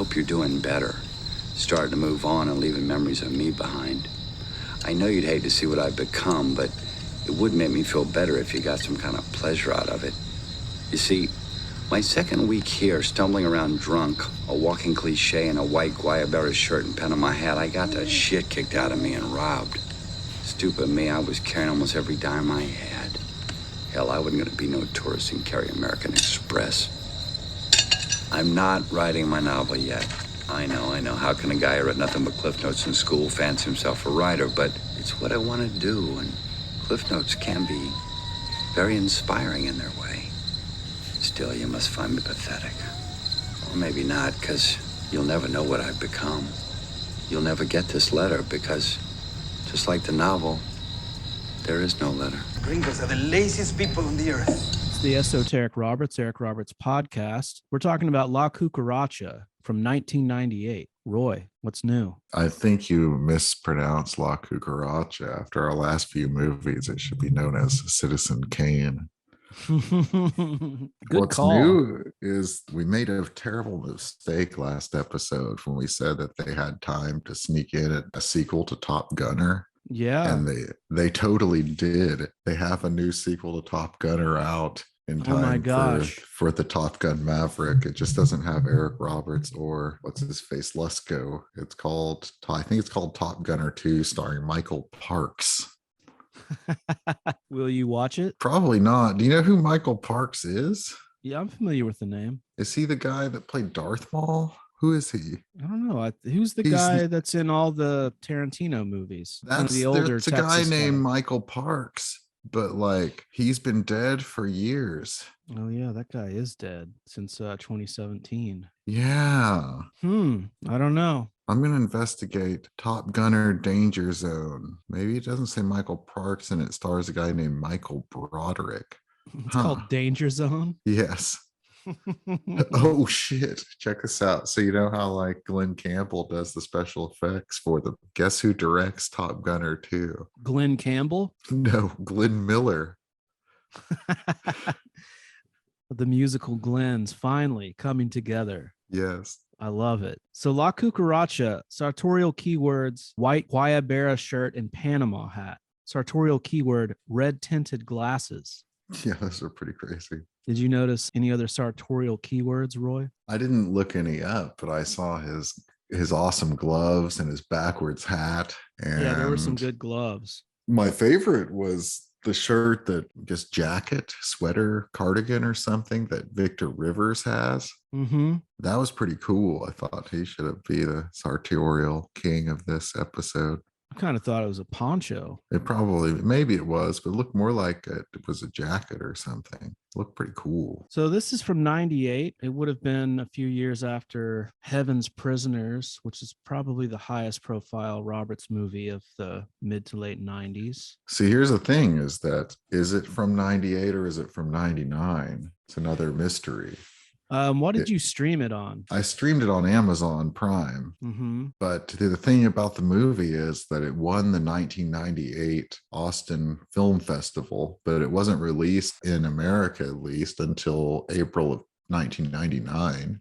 hope you're doing better, starting to move on and leaving memories of me behind. I know you'd hate to see what I've become, but it would make me feel better if you got some kind of pleasure out of it. You see, my second week here, stumbling around drunk, a walking cliche in a white Guayabera shirt and Panama hat, I got the shit kicked out of me and robbed. Stupid me, I was carrying almost every dime I had. Hell, I wasn't gonna be no tourist and carry American Express. I'm not writing my novel yet. I know. How can a guy who read nothing but Cliff Notes in school fancy himself a writer? But it's what I want to do, and Cliff Notes can be very inspiring in their way. Still, you must find me pathetic. Or maybe not, because you'll never know what I've become. You'll never get this letter, because just like the novel, there is no letter. Gringos are the laziest people on the earth. It's the Esoteric Roberts, Eric Roberts podcast. We're talking about La Cucaracha from 1998. Roy, what's new? I think you mispronounced La Cucaracha. After our last few movies, it should be known as Citizen Kane. What's call. new is we made a terrible mistake last episode when we said that they had time to sneak in a sequel to Top Gunner. Yeah. And they totally did. They have a new sequel to Top Gunner out in time for the Top Gun Maverick. It just doesn't have Eric Roberts or what's his face, Lesko. I think it's called Top Gunner 2, starring Michael Parks. Will you watch it? Probably not. Do you know who Michael Parks is? Yeah, I'm familiar with the name. Is he the guy that played Darth Maul? Who is he? I don't know. Who's the guy that's in all the Tarantino movies? That's the older a guy named Michael Parks, but like he's been dead for years. Oh yeah, that guy is dead since 2017. Yeah. I don't know. I'm going to investigate Top Gunner Danger Zone. Maybe it doesn't say Michael Parks and it stars a guy named Michael Broderick. It's called Danger Zone? Yes. Oh, shit. Check this out. So you know how like Glenn Campbell does the special effects for the... Guess who directs Top Gunner 2? Glenn Campbell? No, Glenn Miller. The musical Glens finally coming together. Yes. I love it. So La Cucaracha, sartorial keywords, white Guayabera shirt and Panama hat. Sartorial keyword, red tinted glasses. Yeah, those are pretty crazy. Did you notice any other sartorial keywords, Roy? I didn't look any up, but I saw his awesome gloves and his backwards hat. And yeah, there were some good gloves. My favorite was the shirt jacket, sweater, cardigan or something that Victor Rivers has. Mm-hmm. That was pretty cool. I thought he should be the sartorial king of this episode. I kind of thought it was a poncho. Maybe it was, but it looked more like it was a jacket or something. It looked pretty cool. So this is from 98. It would have been a few years after Heaven's Prisoners, which is probably the highest profile Roberts movie of the mid to late 90s. See, here's the thing is it from 98 or is it from 99? It's another mystery. What did you stream it on? I streamed it on Amazon Prime. Mm-hmm. But the thing about the movie is that it won the 1998 Austin Film Festival, but it wasn't released in America, at least, until April of 1999.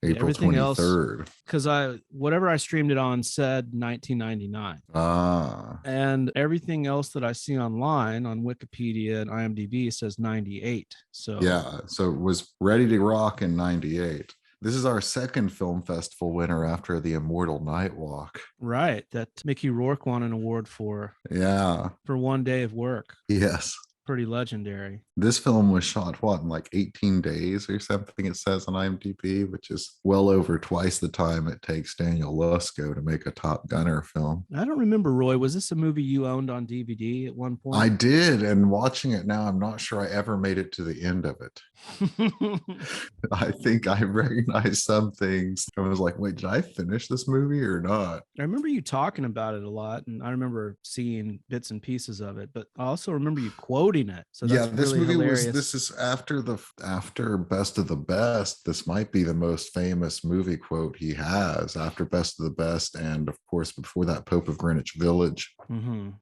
April 23rd. Because whatever I streamed it on said 1999. And everything else that I see online on Wikipedia and IMDb says 98. So yeah, so it was ready to rock in 98. This is our second film festival winner after The Immortal Night Walk. Right, that Mickey Rourke won an award for. Yeah. For one day of work. Yes. Pretty legendary. This film was shot, in like 18 days or something, it says on IMDb, which is well over twice the time it takes Daniel Lusko to make a Top Gunner film. I don't remember, Roy. Was this a movie you owned on DVD at one point? I did, and watching it now, I'm not sure I ever made it to the end of it. I think I recognized some things. I was like, wait, did I finish this movie or not? I remember you talking about it a lot, and I remember seeing bits and pieces of it, but I also remember you quoting it. So that's this really movie hilarious. this is after Best of the Best. This might be the most famous movie quote he has after Best of the Best, and of course before that, Pope of Greenwich Village.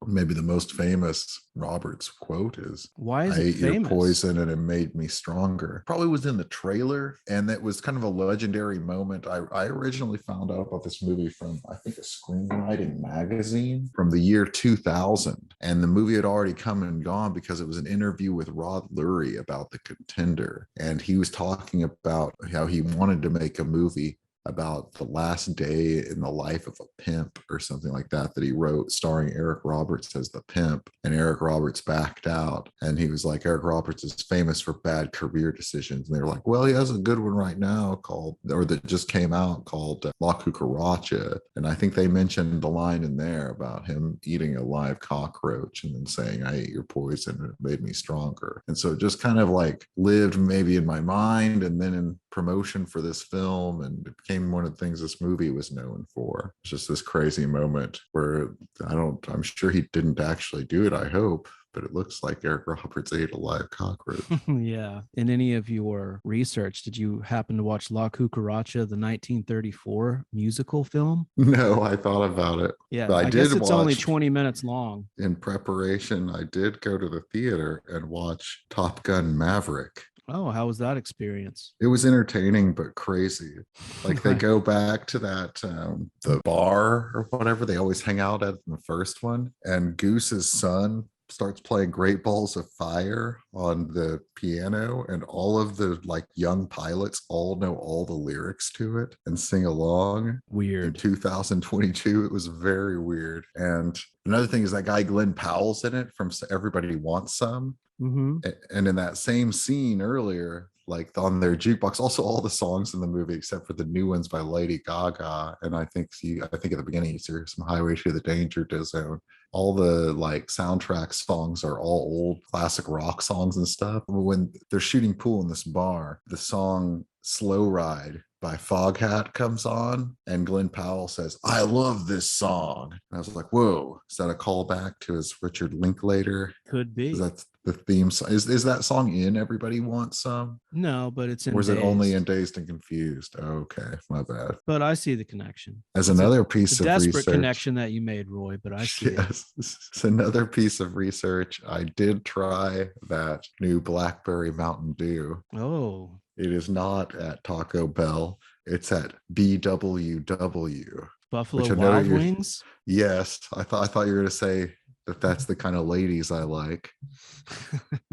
Maybe the most famous Roberts quote is, "Why is I it ate famous? your poison and it made me stronger." Probably was in the trailer, and that was kind of a legendary moment. I originally found out about this movie from, I think, a screenwriting magazine from the year 2000, and the movie had already come and gone because it was an interview with Rod Lurie about The Contender, and he was talking about how he wanted to make a movie about the last day in the life of a pimp or something like that he wrote, starring Eric Roberts as the pimp, and Eric Roberts backed out. And he was like, Eric Roberts is famous for bad career decisions, and they were like, well, he has a good one right now called, or that just came out, called La Cucaracha. And I think they mentioned the line in there about him eating a live cockroach and then saying, I ate your poison and it made me stronger. And so it just kind of like lived maybe in my mind, and then in promotion for this film, and it became one of the things this movie was known for. It's just this crazy moment where I'm sure he didn't actually do it, I hope, but it looks like Eric Roberts ate a live cockroach. Yeah. In any of your research, did you happen to watch La Cucaracha, the 1934 musical film? No, I thought about it. Yeah, But I guess it's only 20 minutes long. In preparation, I did go to the theater and watch Top Gun Maverick. Oh, how was that experience? It was entertaining, but crazy. Like they go back to that, the bar or whatever they always hang out at in the first one. And Goose's son starts playing Great Balls of Fire on the piano, and all of the like young pilots all know all the lyrics to it and sing along. Weird. In 2022, it was very weird. And another thing is that guy Glenn Powell's in it from Everybody Wants Some. And in that same scene earlier, like on their jukebox, also all the songs in the movie except for the new ones by Lady Gaga, and I think at the beginning you hear some Highway to the Danger Zone. All the like soundtrack songs are all old classic rock songs and stuff. When they're shooting pool in this bar, the song Slow Ride by Foghat comes on, and Glenn Powell says, I love this song. And I was like, whoa, is that a callback to his Richard Linklater? Could be. That's the theme song. Is that song in Everybody Wants Some? No, but it's in Or is Dazed. it only in Dazed and Confused? Okay, my bad. But I see the connection. As another piece of desperate research, connection that you made, Roy, but I see it. It's another piece of research. I did try that new Blackberry Mountain Dew. Oh. It is not at Taco Bell. It's at BWW. Buffalo Wild Wings? Yes. I thought you were going to say that's the kind of ladies I like.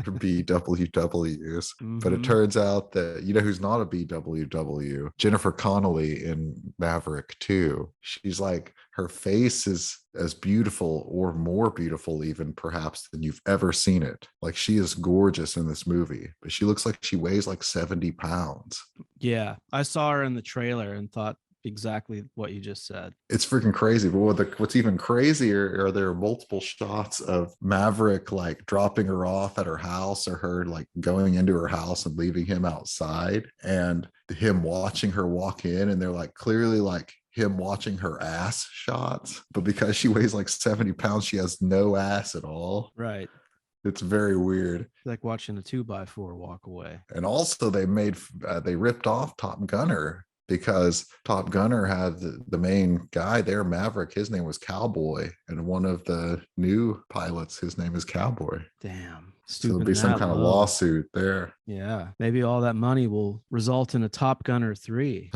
BWWs. But it turns out that, you know who's not a BWW? Jennifer Connelly in Maverick 2. She's like, her face is as beautiful or more beautiful even perhaps than you've ever seen it. Like, she is gorgeous in this movie, but she looks like she weighs like 70 pounds. Yeah, I saw her in the trailer and thought exactly what you just said. It's freaking crazy. But what's even crazier are there are multiple shots of Maverick like dropping her off at her house, or her like going into her house and leaving him outside, and him watching her walk in, and they're like clearly like him watching her ass shots, but because she weighs like 70 pounds, she has no ass at all. Right. It's very weird. Like watching a 2x4 walk away. And also they ripped off Top Gunner, because Top Gunner had the main guy there, Maverick, his name was Cowboy, and one of the new pilots, his name is Cowboy. Damn. So there'll be some kind of lawsuit there. Yeah. Maybe all that money will result in a Top Gunner 3.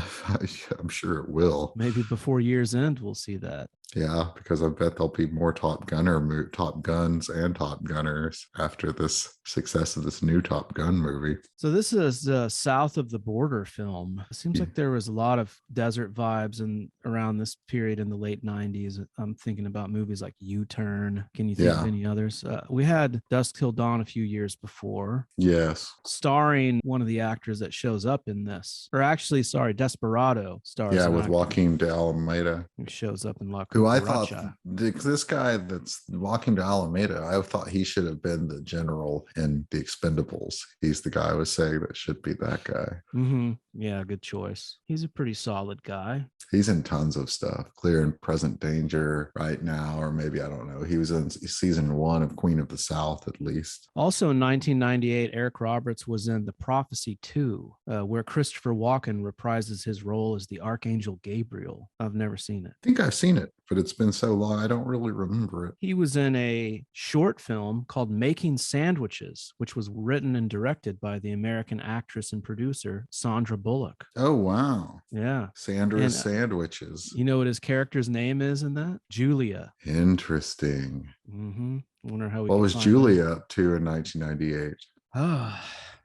I'm sure it will. Maybe before year's end, we'll see that. Yeah, because I bet there'll be more Top Guns and Top Gunners after this success of this new Top Gun movie. So this is a south of the border film. It seems like there was a lot of desert vibes around this period in the late 90s. I'm thinking about movies like U-Turn. Can you think of any others? We had Dusk Till Dawn a few years before. Yes. Starring one of the actors that shows up in this. Or actually, sorry, Desperado stars. Yeah, with Joaquin de Almeida. Who shows up in La Cucaracha. Who I thought, this guy that's Joaquin de Almeida, I thought he should have been the general in The Expendables. He's the guy I was saying that should be that guy. Mm-hmm. Yeah, good choice. He's a pretty solid guy. He's in tons of stuff. Clear and Present Danger right now. now, or maybe, I don't know. He was in season 1 of Queen of the South, at least. Also in 1998, Eric Roberts was in The Prophecy 2, where Christopher Walken reprises his role as the Archangel Gabriel. I've never seen it. I think I've seen it, but it's been so long, I don't really remember it. He was in a short film called Making Sandwiches, which was written and directed by the American actress and producer Sandra Bullock. Oh, wow. Yeah. Sandra's Sandwiches. You know what his character's name is in that? Julia. Interesting. Mm-hmm. Wonder how we. What was Julia up to in 1998? I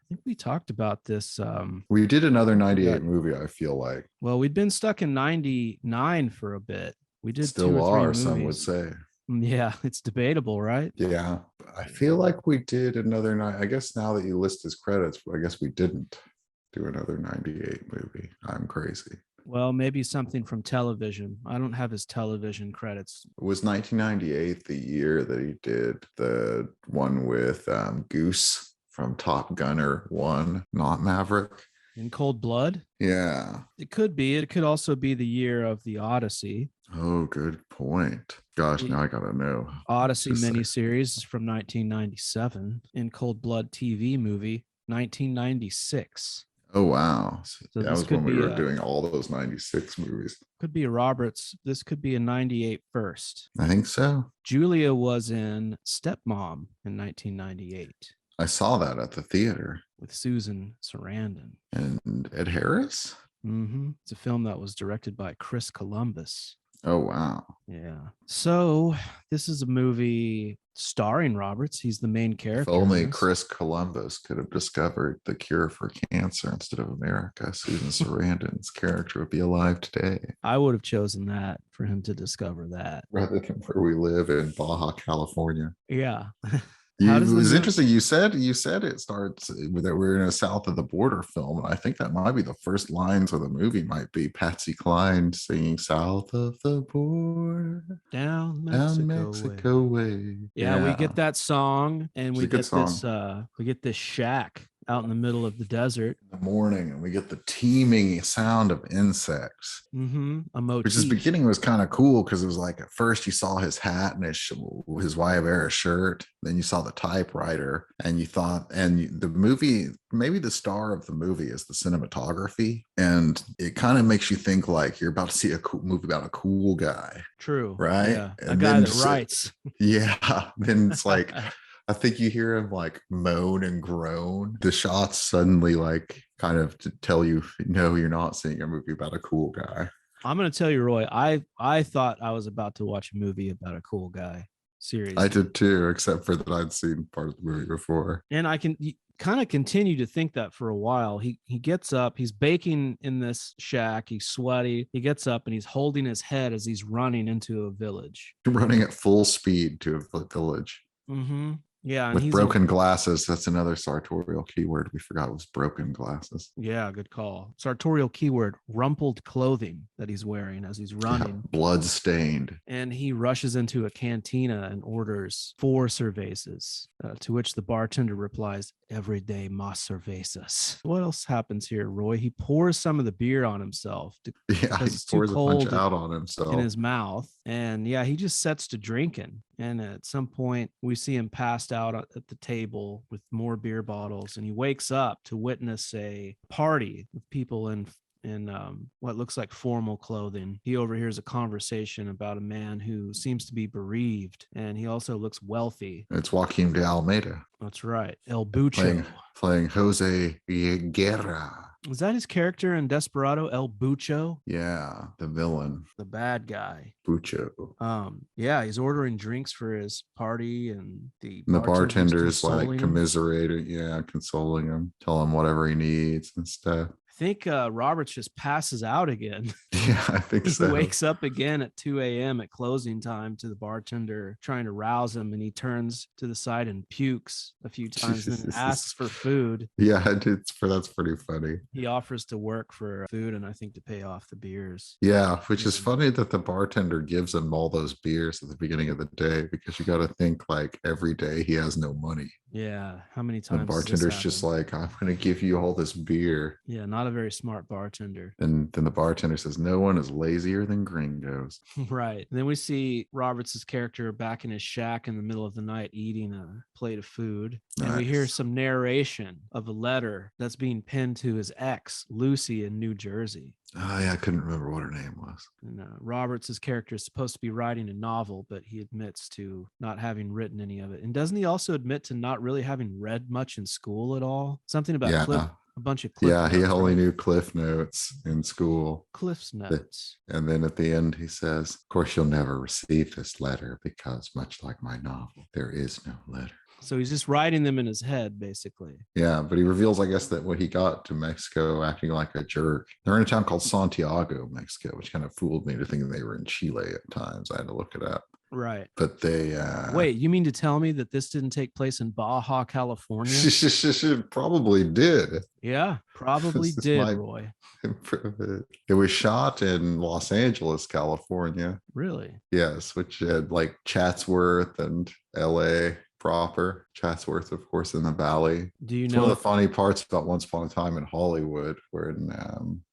think we talked about this. We did another 98 movie, I feel like. Well, we'd been stuck in 99 for a bit. We did still 2 or 3 are, movies. some would say. Yeah, it's debatable, right? Yeah. I feel like we did another night. I guess now that you list his credits, I guess we didn't do another 98 movie. I'm crazy. Well, maybe something from television. I don't have his television credits. Was 1998 the year that he did the one with Goose from Top Gunner 1, not Maverick? In Cold Blood? Yeah. It could be. It could also be the year of the Odyssey. Oh, good point. Gosh, now I gotta know. Odyssey miniseries is from 1997. In Cold Blood TV movie, 1996. Oh, wow. So that was when we were doing all those 96 movies. Could be a Roberts. This could be a 98 first. I think so. Julia was in Stepmom in 1998. I saw that at the theater. With Susan Sarandon. And Ed Harris? Mm-hmm. It's a film that was directed by Chris Columbus. Oh, wow. Yeah. So this is a movie starring Roberts. He's the main character. If only Chris Columbus could have discovered the cure for cancer instead of America, Susan Sarandon's character would be alive today. I would have chosen that for him to discover that. Rather than where we live in Baja, California. Yeah. It was interesting. You said it starts that we're in a south of the border film. And I think that might be the first lines of the movie might be Patsy Cline singing "South of the border, down Mexico way." Yeah, we get that song, and we get this shack out in the middle of the desert in the morning, and we get the teeming sound of insects. Mm-hmm. A motif. Which is beginning was kind of cool because it was like at first you saw his hat and his Guayabera shirt, then you saw the typewriter, and you thought, and the movie, maybe the star of the movie is the cinematography, and it kind of makes you think like you're about to see a cool movie about a cool guy. True. Right? Yeah. A guy that writes. Yeah. Then it's like I think you hear him like moan and groan. The shots suddenly like kind of to tell you, no, you're not seeing a movie about a cool guy. I'm going to tell you, Roy, I thought I was about to watch a movie about a cool guy. Seriously. I did too, except for that I'd seen part of the movie before. And I can kind of continue to think that for a while. He gets up, he's baking in this shack, he's sweaty. He gets up and he's holding his head as he's running into a village. Running at full speed to a village. Mm-hmm. Yeah. With broken glasses. That's another sartorial keyword we forgot was broken glasses. Yeah, good call. Sartorial keyword, rumpled clothing that he's wearing as he's running. Yeah, blood stained. And he rushes into a cantina and orders 4 cervezas, to which the bartender replies, "Every day más cervezas." What else happens here, Roy? He pours some of the beer on himself. Yeah, he pours a bunch out on himself. In his mouth. And yeah, he just sets to drinking. And at some point, we see him passed out at the table with more beer bottles. And he wakes up to witness a party with people in what looks like formal clothing. He overhears a conversation about a man who seems to be bereaved, and he also looks wealthy. It's Joaquin de Almeida. That's right. El Bucho. Playing Jose Guerra. Was that his character in Desperado, El Bucho? Yeah, the villain. The bad guy. Bucho. Yeah, he's ordering drinks for his party, and the bartender's like commiserating, consoling him, tell him whatever he needs and stuff. I think Roberts just passes out again. Yeah, I think so. He wakes up again at 2 a.m. at closing time to the bartender trying to rouse him, and he turns to the side and pukes a few times and then asks for food. Yeah, that's pretty funny. He offers to work for food and I think to pay off the beers. Yeah, which is funny that the bartender gives him all those beers at the beginning of the day, because you got to think like every day he has no money. Yeah, how many times? The bartender's just like, I'm going to give you all this beer. Yeah, not a very smart bartender. And then the bartender says, no one is lazier than gringos. Right. And then we see Roberts' character back in his shack in the middle of the night eating a plate of food. Nice. And we hear some narration of a letter that's being pinned to his ex, Lucy, in New Jersey. Oh, yeah, I couldn't remember what her name was. And Roberts' character is supposed to be writing a novel, but he admits to not having written any of it. And doesn't he also admit to not really having read much in school at all? Something about a bunch of Cliff Notes. He only knew Cliff Notes in school. Cliff's Notes. And then at the end, he says, of course, you'll never receive this letter because much like my novel, there is no letter. So he's just writing them in his head, basically. Yeah, but he reveals, I guess, that when he got to Mexico acting like a jerk, they're in a town called Santiago, Mexico, which kind of fooled me to think they were in Chile at times. I had to look it up. Right. But they... Wait, you mean to tell me that this didn't take place in Baja, California? Probably did. Yeah, probably did, Roy. It was shot in Los Angeles, California. Really? Yes, which had like Chatsworth and LA proper. Chatsworth, of course, in the Valley. Do you know one of the funny parts about Once Upon a Time in Hollywood, where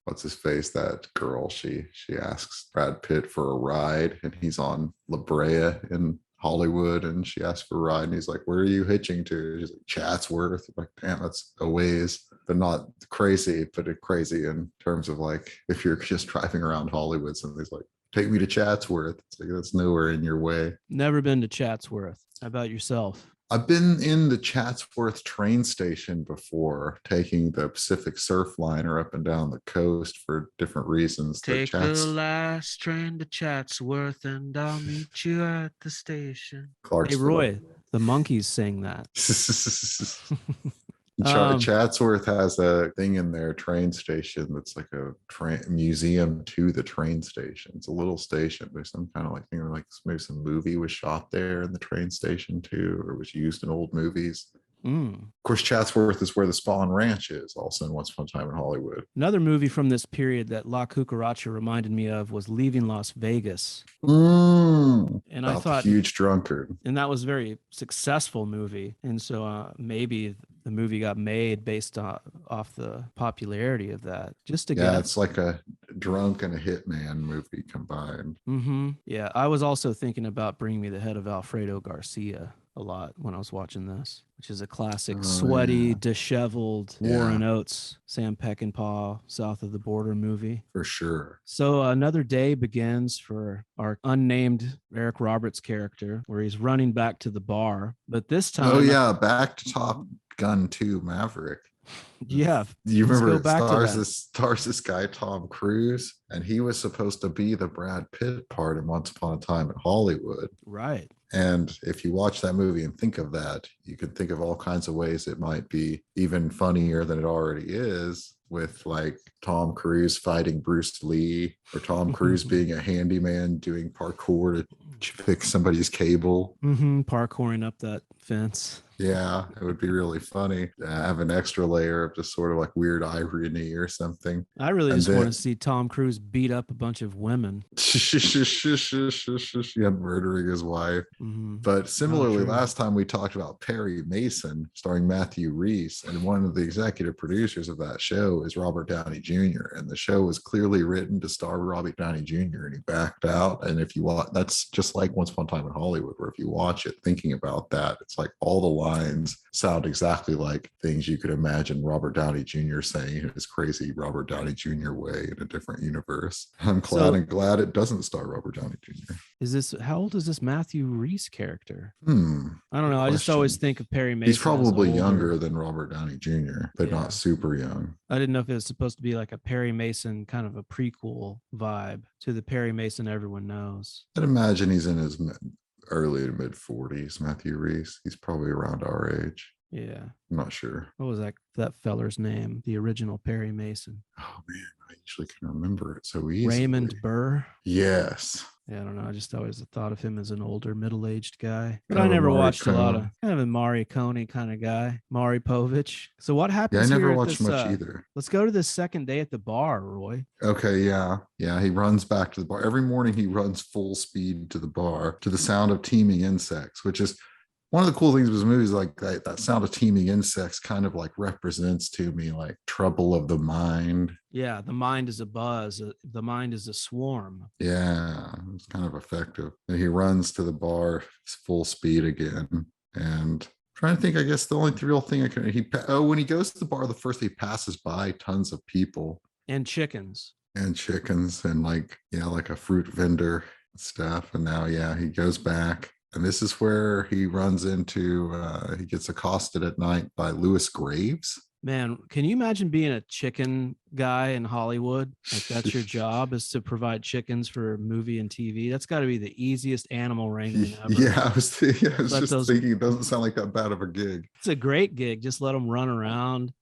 what's his face, that girl, she asks Brad Pitt for a ride, and he's on La Brea in Hollywood, and she asks for a ride, and he's like, where are you hitching to? She's like, Chatsworth. I'm like, damn, that's a ways. But not crazy, but crazy in terms of like, if you're just driving around Hollywood, somebody's like, take me to Chatsworth. It's like, that's nowhere in your way. Never been to Chatsworth. How about yourself? I've been in the Chatsworth train station before, taking the Pacific Surf Liner up and down the coast for different reasons. Take the last train to Chatsworth and I'll meet you at the station. Hey, Roy, the Monkees sing that. Chatsworth has a thing in their train station that's like a museum to the train station. It's a little station. There's some kind of like thing, like maybe some movie was shot there in the train station too, or was used in old movies. Of course, Chatsworth is where the Spawn Ranch is, also in Once Upon a Time in Hollywood. Another movie from this period that La Cucaracha reminded me of was Leaving Las Vegas. And I thought, huge drunkard. And that was a very successful movie. And so maybe the movie got made based off the popularity of that. Just to get it's like a drunk and a hitman movie combined. Yeah, I was also thinking about Bring Me the Head of Alfredo Garcia a lot when I was watching this, which is a classic sweaty, disheveled Warren Oates, Sam Peckinpah, South of the Border movie. For sure. So another day begins for our unnamed Eric Roberts character, where he's running back to the bar. But this time... back to Top Gun 2 Maverick. Yeah. You remember it stars this guy, Tom Cruise, and he was supposed to be the Brad Pitt part in Once Upon a Time in Hollywood. Right. And if you watch that movie and think of that, you can think of all kinds of ways it might be even funnier than it already is, with like Tom Cruise fighting Bruce Lee, or Tom Cruise being a handyman doing parkour to fix somebody's cable. Parkouring up that fence. Yeah, it would be really funny to have an extra layer of just sort of like weird irony or something. I really just want to see Tom Cruise beat up a bunch of women. Murdering his wife. But similarly, last time we talked about Perry Mason starring Matthew Rhys, and one of the executive producers of that show is Robert Downey Jr. And the show was clearly written to star Robert Downey Jr. and he backed out. And if you watch, that's just like Once Upon a Time in Hollywood, where if you watch it thinking about that, it's like all the lines sound exactly like things you could imagine Robert Downey Jr. saying in his crazy Robert Downey Jr. way in a different universe. I'm glad it doesn't star Robert Downey Jr. How old is this Matthew Rhys character? I don't know. I just always think of Perry Mason. He's probably younger than Robert Downey Jr., but not super young. I didn't know if it was supposed to be like a Perry Mason kind of a prequel vibe to the Perry Mason everyone knows. I'd imagine he's in his early to mid 40s. Matthew Rhys, he's probably around our age. Yeah, I'm not sure. What was that feller's name? The original Perry Mason. Oh man, I usually can remember it so easily. Raymond Burr. Yes. Yeah, I don't know. I just always thought of him as an older, middle-aged guy. But I never watched a lot of kind of a Maury Coney kind of guy, Maury Povich. So what happens? Yeah, I never watched much either. Let's go to the second day at the bar, Roy. Okay, yeah. He runs back to the bar. Every morning he runs full speed to the bar to the sound of teeming insects, which is One of the cool things was movies like that sound of teeming insects kind of like represents to me like trouble of the mind. Yeah, the mind is a buzz. The mind is a swarm. Yeah, it's kind of effective. And he runs to the bar full speed again. And trying to think, I guess the only real thing when he goes to the bar, the first he passes by tons of people and chickens and like a fruit vendor and stuff. And now he goes back. And this is where he runs into, he gets accosted at night by Louis Graves. Man, can you imagine being a chicken guy in Hollywood? Like that's your job is to provide chickens for movie and TV. That's got to be the easiest animal wrangling ever. Yeah, I was thinking, it doesn't sound like that bad of a gig. It's a great gig. Just let them run around.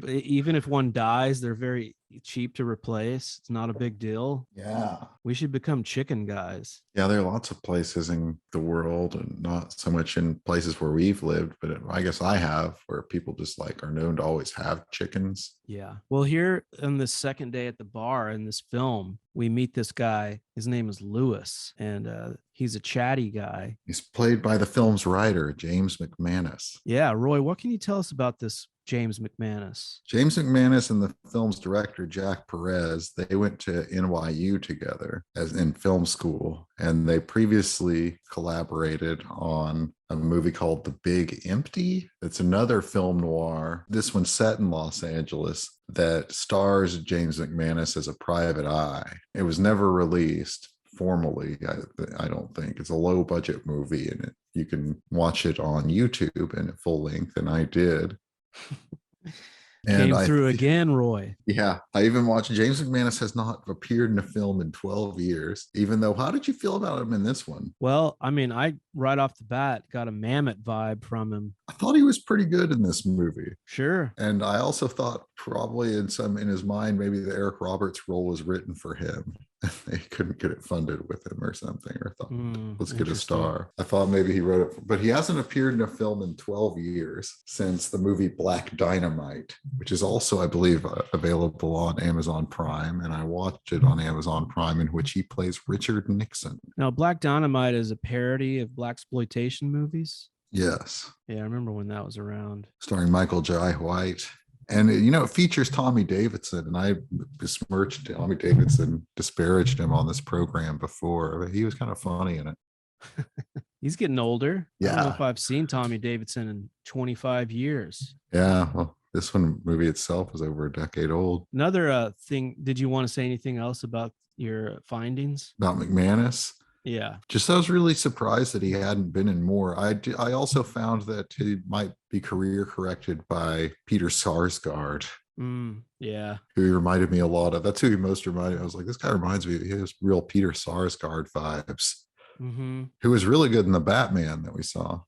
Even if one dies, they're very cheap to replace. It's not a big deal. Yeah. We should become chicken guys. Yeah, there are lots of places in the world, and not so much in places where we've lived, but I guess I have, where people just like are known to always have chickens. Yeah. Well, here on the second day at the bar in this film, we meet this guy. His name is Lewis, and he's a chatty guy. He's played by the film's writer, James McManus. Yeah, Roy, what can you tell us about this James McManus? James McManus and the film's director, Jack Perez, they went to NYU together as in film school, and they previously collaborated on a movie called The Big Empty. It's another film noir. This one's set in Los Angeles that stars James McManus as a private eye. It was never released formally, I don't think. It's a low budget movie, and you can watch it on YouTube in full length, and I did. Came through again, Roy. Yeah, I even watched. James McManus has not appeared in a film in 12 years, even though, how did you feel about him in this one? Well, I mean, I right off the bat got a Mammoth vibe from him. I thought he was pretty good in this movie. Sure. And I also thought probably in his mind, maybe the Eric Roberts role was written for him. They couldn't get it funded with him or something, or thought, let's get a star. I thought maybe he wrote it, but he hasn't appeared in a film in 12 years since the movie Black Dynamite, which is also, I believe, available on Amazon Prime. And I watched it on Amazon Prime, in which he plays Richard Nixon. Now, Black Dynamite is a parody of blaxploitation movies. Yes. Yeah, I remember when that was around. Starring Michael Jai White. And, it features Tommy Davidson, and I besmirched Tommy Davidson, disparaged him on this program before, but he was kind of funny in it. He's getting older. Yeah. I don't know if I've seen Tommy Davidson in 25 years. Yeah, well, this movie itself is over a decade old. Another thing, did you want to say anything else about your findings? About McManus? Yeah. Just I was really surprised that he hadn't been in more. I also found that he might be career corrected by Peter Sarsgaard. Yeah. Who reminded me a lot of, that's who he most reminded me. I was like, this guy reminds me, he has real Peter Sarsgaard vibes. Mm-hmm. Who was really good in the Batman that we saw.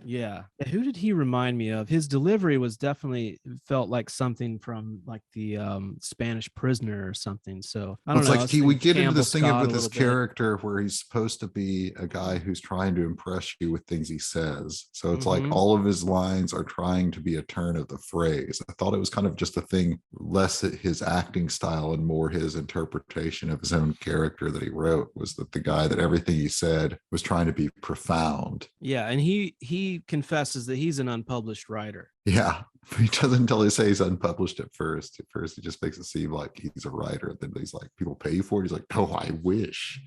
Yeah. Who did he remind me of? His delivery was definitely felt like something from like the Spanish Prisoner or something. So I don't know. Like we get into this thing with this character where he's supposed to be a guy who's trying to impress you with things he says. So it's like all of his lines are trying to be a turn of the phrase. I thought it was kind of just a thing, less his acting style and more his interpretation of his own character that he wrote, was that the guy that everything he said was trying to be profound. Yeah. And he confesses that he's an unpublished writer. Yeah, he doesn't until he says he's unpublished at first. At first, he just makes it seem like he's a writer. Then he's like, people pay you for it. He's like, no, I wish.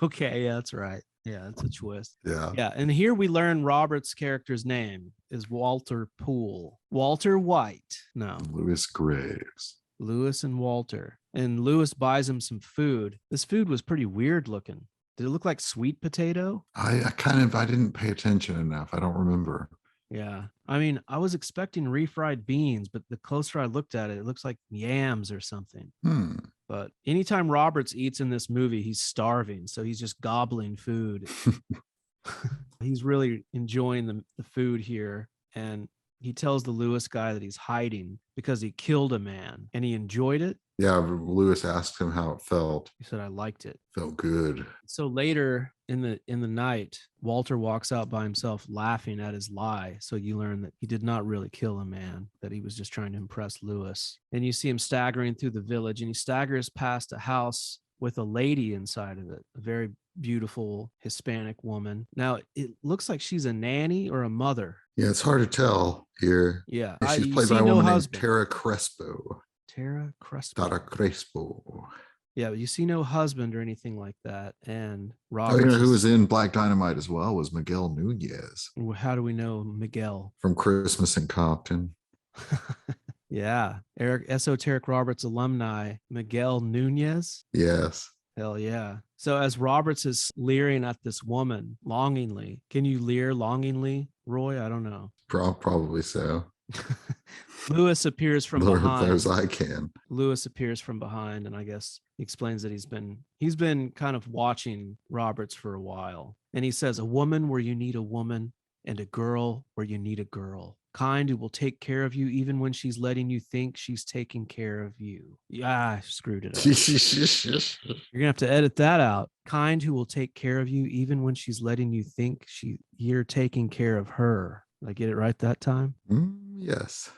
Okay, yeah, that's right. Yeah, that's a twist. Yeah. Yeah, and here we learn Robert's character's name is Walter Poole. Walter White. No. Louis Graves. Louis and Walter. And Louis buys him some food. This food was pretty weird looking. Did it look like sweet potato? I didn't pay attention enough. I don't remember. Yeah. I mean, I was expecting refried beans, but the closer I looked at it, it looks like yams or something. But anytime Roberts eats in this movie, he's starving. So he's just gobbling food. He's really enjoying the food here. And he tells the Lewis guy that he's hiding because he killed a man and he enjoyed it. Yeah, Lewis asked him how it felt. He said, I liked it. Felt good. So later in the night, Walter walks out by himself laughing at his lie. So you learn that he did not really kill a man, that he was just trying to impress Lewis. And you see him staggering through the village, and he staggers past a house with a lady inside of it, a very beautiful Hispanic woman. Now, it looks like she's a nanny or a mother. Yeah, it's hard to tell here. Yeah. She's played by a woman named Tara Crespo. Tara Crespo. Tara Crespo. Yeah, but you see no husband or anything like that. And Robert. You know who was in Black Dynamite as well was Miguel Nunez. How do we know Miguel? From Christmas in Compton. Yeah. EsotEric Roberts alumni, Miguel Nunez. Yes. Hell yeah. So as Roberts is leering at this woman longingly, can you leer longingly, Roy? I don't know. Probably so. Lewis appears from behind. As I can. Lewis appears from behind, and I guess he explains that he's been kind of watching Roberts for a while. And he says, a woman where you need a woman, and a girl where you need a girl. Kind who will take care of you even when she's letting you think she's taking care of you. Yeah, I screwed it up. You're gonna have to edit that out. Kind who will take care of you even when she's letting you think you're taking care of her. Did I get it right that time? Yes.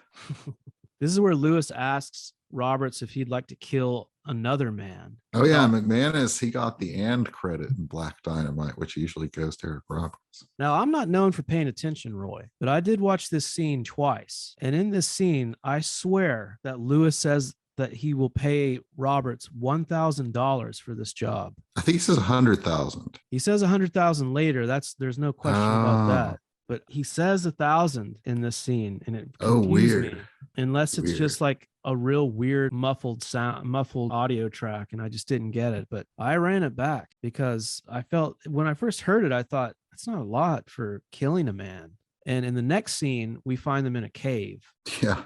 This is where Lewis asks Roberts if he'd like to kill another man. Oh yeah, McManus, he got the "and" credit in Black Dynamite, which usually goes to Eric Roberts. Now, I'm not known for paying attention, Roy, but I did watch this scene twice. And in this scene, I swear that Lewis says that he will pay Roberts $1,000 for this job. I think he says 100,000. He says 100,000 later. There's no question about that. But he says 1,000 in this scene, and it confused me. Unless it's just like a real weird muffled audio track, and I just didn't get it. But I ran it back because I felt when I first heard it, I thought that's not a lot for killing a man. And in the next scene, we find them in a cave. Yeah.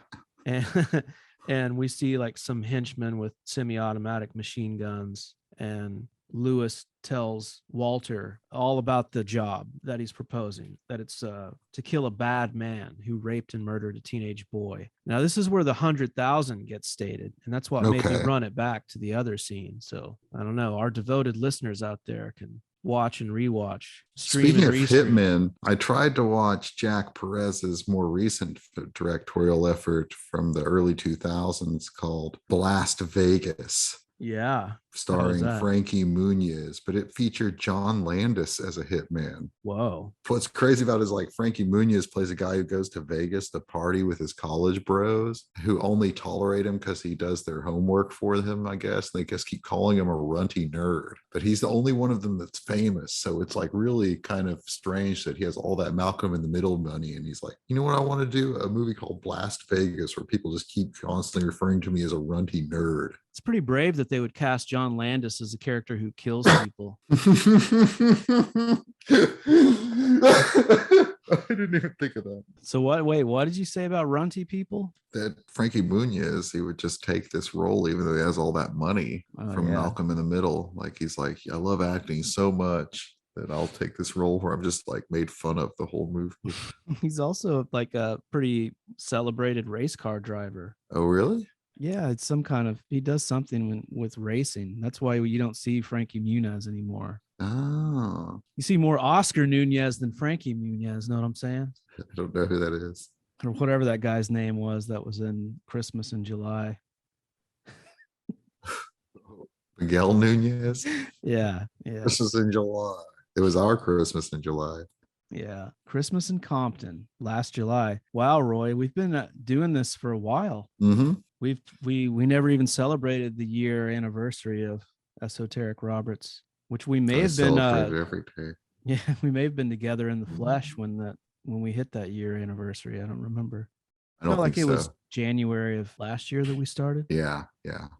And we see like some henchmen with semi-automatic machine guns, and Lewis tells Walter all about the job that he's proposing, that it's to kill a bad man who raped and murdered a teenage boy. Now, this is where the 100,000 gets stated, and that's what made me run it back to the other scene. So I don't know. Our devoted listeners out there can watch and rewatch. Speaking of hitmen, I tried to watch Jack Perez's more recent directorial effort from the early 2000s called Blast Vegas. Yeah. Starring Frankie Muniz, but it featured John Landis as a hitman. Whoa. What's crazy about it is like Frankie Muniz plays a guy who goes to Vegas to party with his college bros who only tolerate him because he does their homework for them, I guess. They just keep calling him a runty nerd, but he's the only one of them that's famous. So it's like really kind of strange that he has all that Malcolm in the Middle money. And he's like, you know what I want to do? A movie called Blast Vegas where people just keep constantly referring to me as a runty nerd. It's pretty brave that they would cast John Landis as a character who kills people. I didn't even think of that. So what did you say about runty people? That Frankie Muniz, he would just take this role even though he has all that money from Malcolm in the Middle. Like he's like, I love acting so much that I'll take this role where I'm just like made fun of the whole movie. He's also like a pretty celebrated race car driver. Oh, really? Yeah, it's he does something with racing. That's why you don't see Frankie Muniz anymore. Oh. You see more Oscar Nunez than Frankie Muniz, know what I'm saying? I don't know who that is. Or whatever that guy's name was that was in Christmas in July. Miguel Nunez? Yeah. Christmas in July. It was our Christmas in July. Yeah. Christmas in Compton last July. Wow, Roy, we've been doing this for a while. Mm-hmm. We never even celebrated the year anniversary of EsotEric Roberts, which we may have been every day. Yeah, we may have been together in the flesh when we hit that year anniversary. I don't remember. I don't think it was January of last year that we started. Yeah.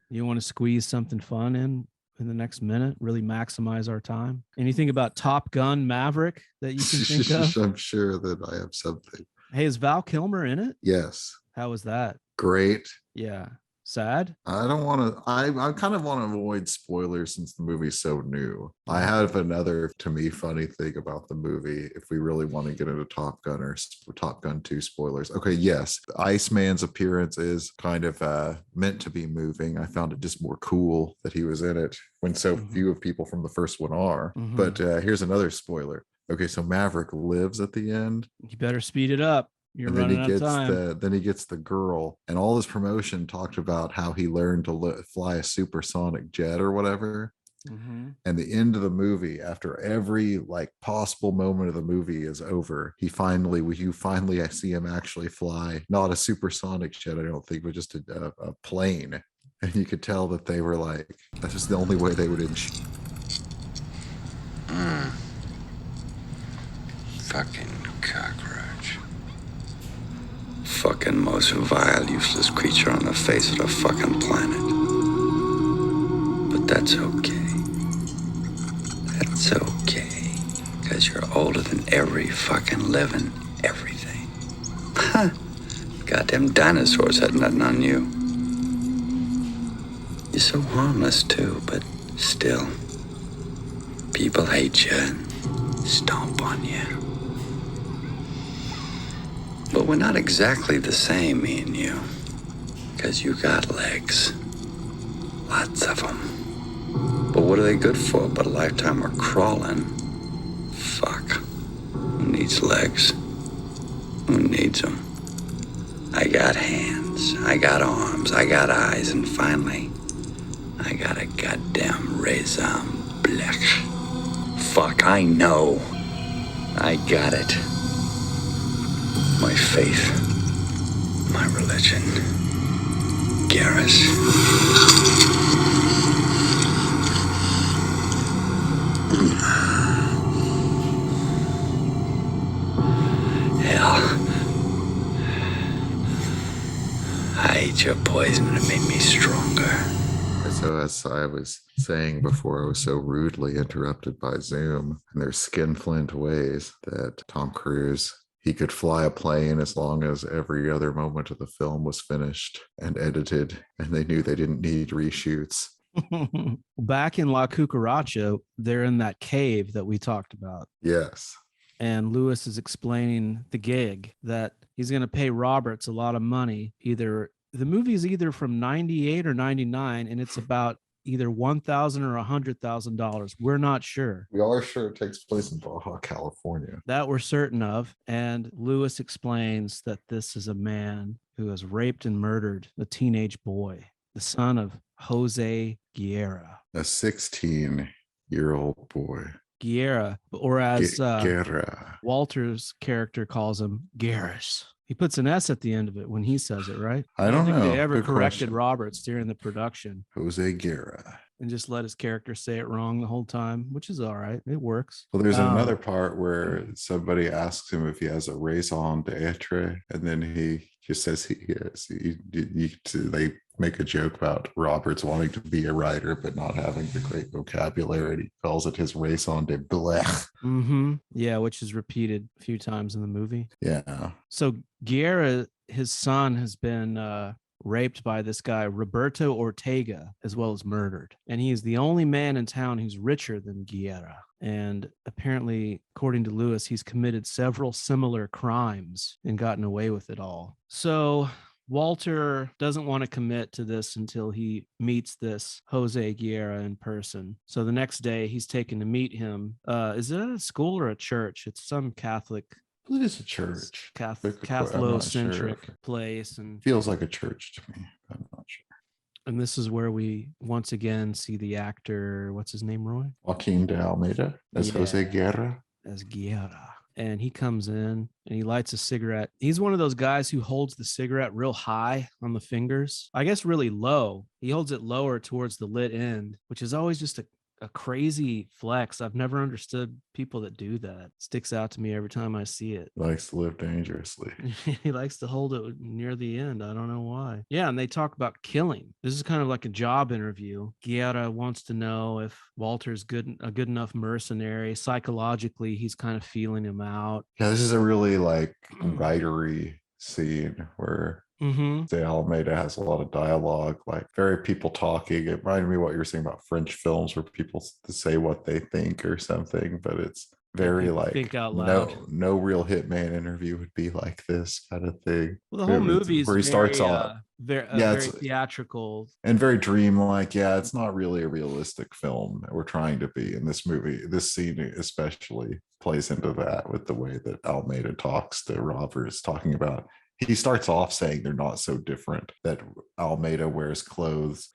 You want to squeeze something fun in the next minute, really maximize our time? Anything about Top Gun Maverick that you can think of? I'm sure that I have something. Hey, is Val Kilmer in it? Yes. How was that? Great. Yeah. Sad? I don't want to, I kind of want to avoid spoilers since the movie's so new. I have another, to me, funny thing about the movie, if we really want to get into Top Gun or Top Gun 2 spoilers. Okay, yes, Iceman's appearance is kind of meant to be moving. I found it just more cool that he was in it when so few of people from the first one are. But here's another spoiler. Okay, so Maverick lives at the end. You better speed it up. Then he gets the girl, and all this promotion talked about how he learned to fly a supersonic jet or whatever. And the end of the movie, after every like possible moment of the movie is over, you finally see him actually fly, not a supersonic jet, I don't think, but just a plane. And you could tell that they were like, that was the only way they would Fucking cockroach. Fucking most vile, useless creature on the face of the fucking planet. But that's okay. That's okay. Because you're older than every fucking living everything. Huh. Goddamn dinosaurs had nothing on you. You're so harmless too, but still. People hate you and stomp on you. But we're not exactly the same, me and you. Because you got legs. Lots of them. But what are they good for but a lifetime of crawling? Fuck. Who needs legs? Who needs them? I got hands, I got arms, I got eyes, and finally, I got a goddamn raison blech. Fuck, I know. I got it. My faith, my religion. Garrus. Hell. I ate your poison and it made me stronger. So as I was saying before, I was so rudely interrupted by Zoom and their skinflint ways that Tom Cruise, he could fly a plane as long as every other moment of the film was finished and edited, and they knew they didn't need reshoots. Back in La Cucaracha, they're in that cave that we talked about. Yes. And Lewis is explaining the gig that he's going to pay Roberts a lot of money. The movie is either from 98 or 99, and it's about either $1,000 or $100,000. We're not sure. We are sure it takes place in Baja, California. That we're certain of. And Lewis explains that this is a man who has raped and murdered a teenage boy, the son of Jose Guerra. A 16-year-old boy. Guerra, or as Guerra. Walter's character calls him, Garrus. He puts an S at the end of it when he says it, right? I don't think know. they ever Good corrected question. Roberts during the production. Jose Guerra. And just let his character say it wrong the whole time, which is all right. It works. Well, there's another part where somebody asks him if he has a raison d'etre, and then he just says he is. They make a joke about Roberts wanting to be a writer but not having the great vocabulary, and he calls it his raison de blech. Yeah, which is repeated a few times in the movie. Yeah. So Guerra, his son, has been raped by this guy Roberto Ortega, as well as murdered, and he is the only man in town who's richer than Guerra. And apparently, according to Lewis, he's committed several similar crimes and gotten away with it all. So Walter doesn't want to commit to this until he meets this Jose Guerra in person. So the next day he's taken to meet him. Is it a school or a church? It's some Catholic. It is a church. Catholic-centric place. And feels like a church to me. I'm not sure. And this is where we once again see the actor, what's his name, Roy? Joaquin de Almeida as Jose Guerra. As Guerra. And he comes in and he lights a cigarette. He's one of those guys who holds the cigarette real high on the fingers. I guess really low. He holds it lower towards the lit end, which is always just a crazy flex. I've never understood people that do that. It sticks out to me every time I see it. Likes to live dangerously. He likes to hold it near the end. I don't know why. Yeah, and they talk about killing. This is kind of like a job interview. Guerra wants to know if Walter's a good enough mercenary. Psychologically, he's kind of feeling him out. Yeah, this is a really like writery scene where De Almeida has a lot of dialogue, like very people talking. It reminded me of what you were saying about French films where people say what they think or something, but it's very like think out loud. No real hitman interview would be like this kind of thing. Well, the whole movie is where he starts off very theatrical and very dreamlike. Yeah, it's not really a realistic film that we're trying to be in this movie. This scene especially plays into that with the way that Almeida talks to Roberts, talking about he starts off saying they're not so different, that Almeida wears clothes,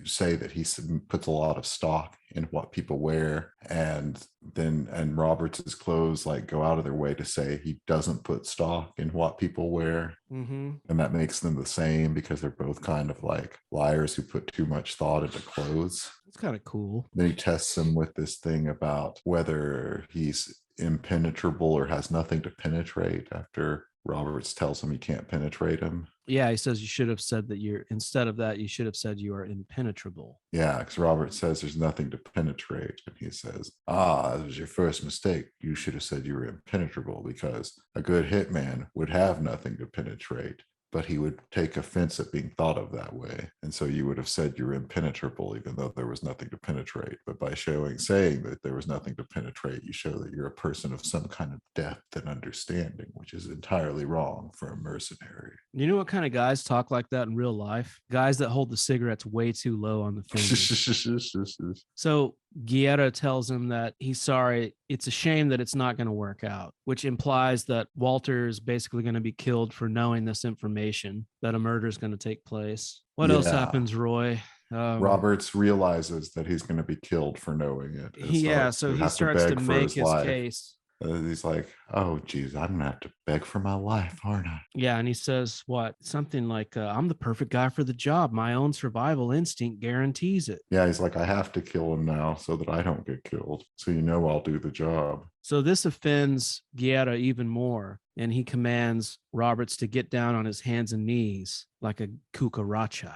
say that he puts a lot of stock in what people wear, and Roberts's clothes like go out of their way to say he doesn't put stock in what people wear. And that makes them the same because they're both kind of like liars who put too much thought into clothes. It's kind of cool. Then he tests him with this thing about whether he's impenetrable or has nothing to penetrate after Roberts tells him he can't penetrate him. Yeah, he says you should have said that instead of that, you should have said you are impenetrable. Yeah, because Roberts says there's nothing to penetrate. And he says, that was your first mistake. You should have said you were impenetrable, because a good hitman would have nothing to penetrate, but he would take offense at being thought of that way. And so you would have said you're impenetrable, even though there was nothing to penetrate. But by saying that there was nothing to penetrate, you show that you're a person of some kind of depth and understanding, which is entirely wrong for a mercenary. You know what kind of guys talk like that in real life? Guys that hold the cigarettes way too low on the fingers. So Guerra tells him that he's sorry. It's a shame that it's not going to work out, which implies that Walter is basically going to be killed for knowing this information, that a murder is going to take place. What else happens, Roy? Roberts realizes that he's going to be killed for knowing it. So he starts to make his case. He's like, oh, geez, I'm going to have to beg for my life, aren't I? Yeah, and he says something like, I'm the perfect guy for the job. My own survival instinct guarantees it. Yeah, he's like, I have to kill him now so that I don't get killed. So I'll do the job. So this offends Guerra even more, and he commands Roberts to get down on his hands and knees like a cucaracha.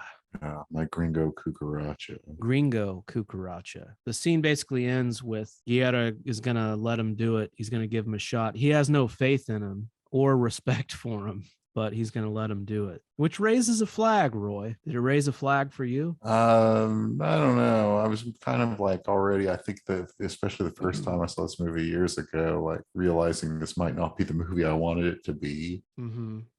Like Gringo Cucaracha. Gringo Cucaracha. The scene basically ends with Guerra is going to let him do it. He's going to give him a shot. He has no faith in him or respect for him, but he's going to let him do it, which raises a flag, Roy. Did it raise a flag for you? I don't know. I was kind of like already, I think that especially the first time I saw this movie years ago, like realizing this might not be the movie I wanted it to be,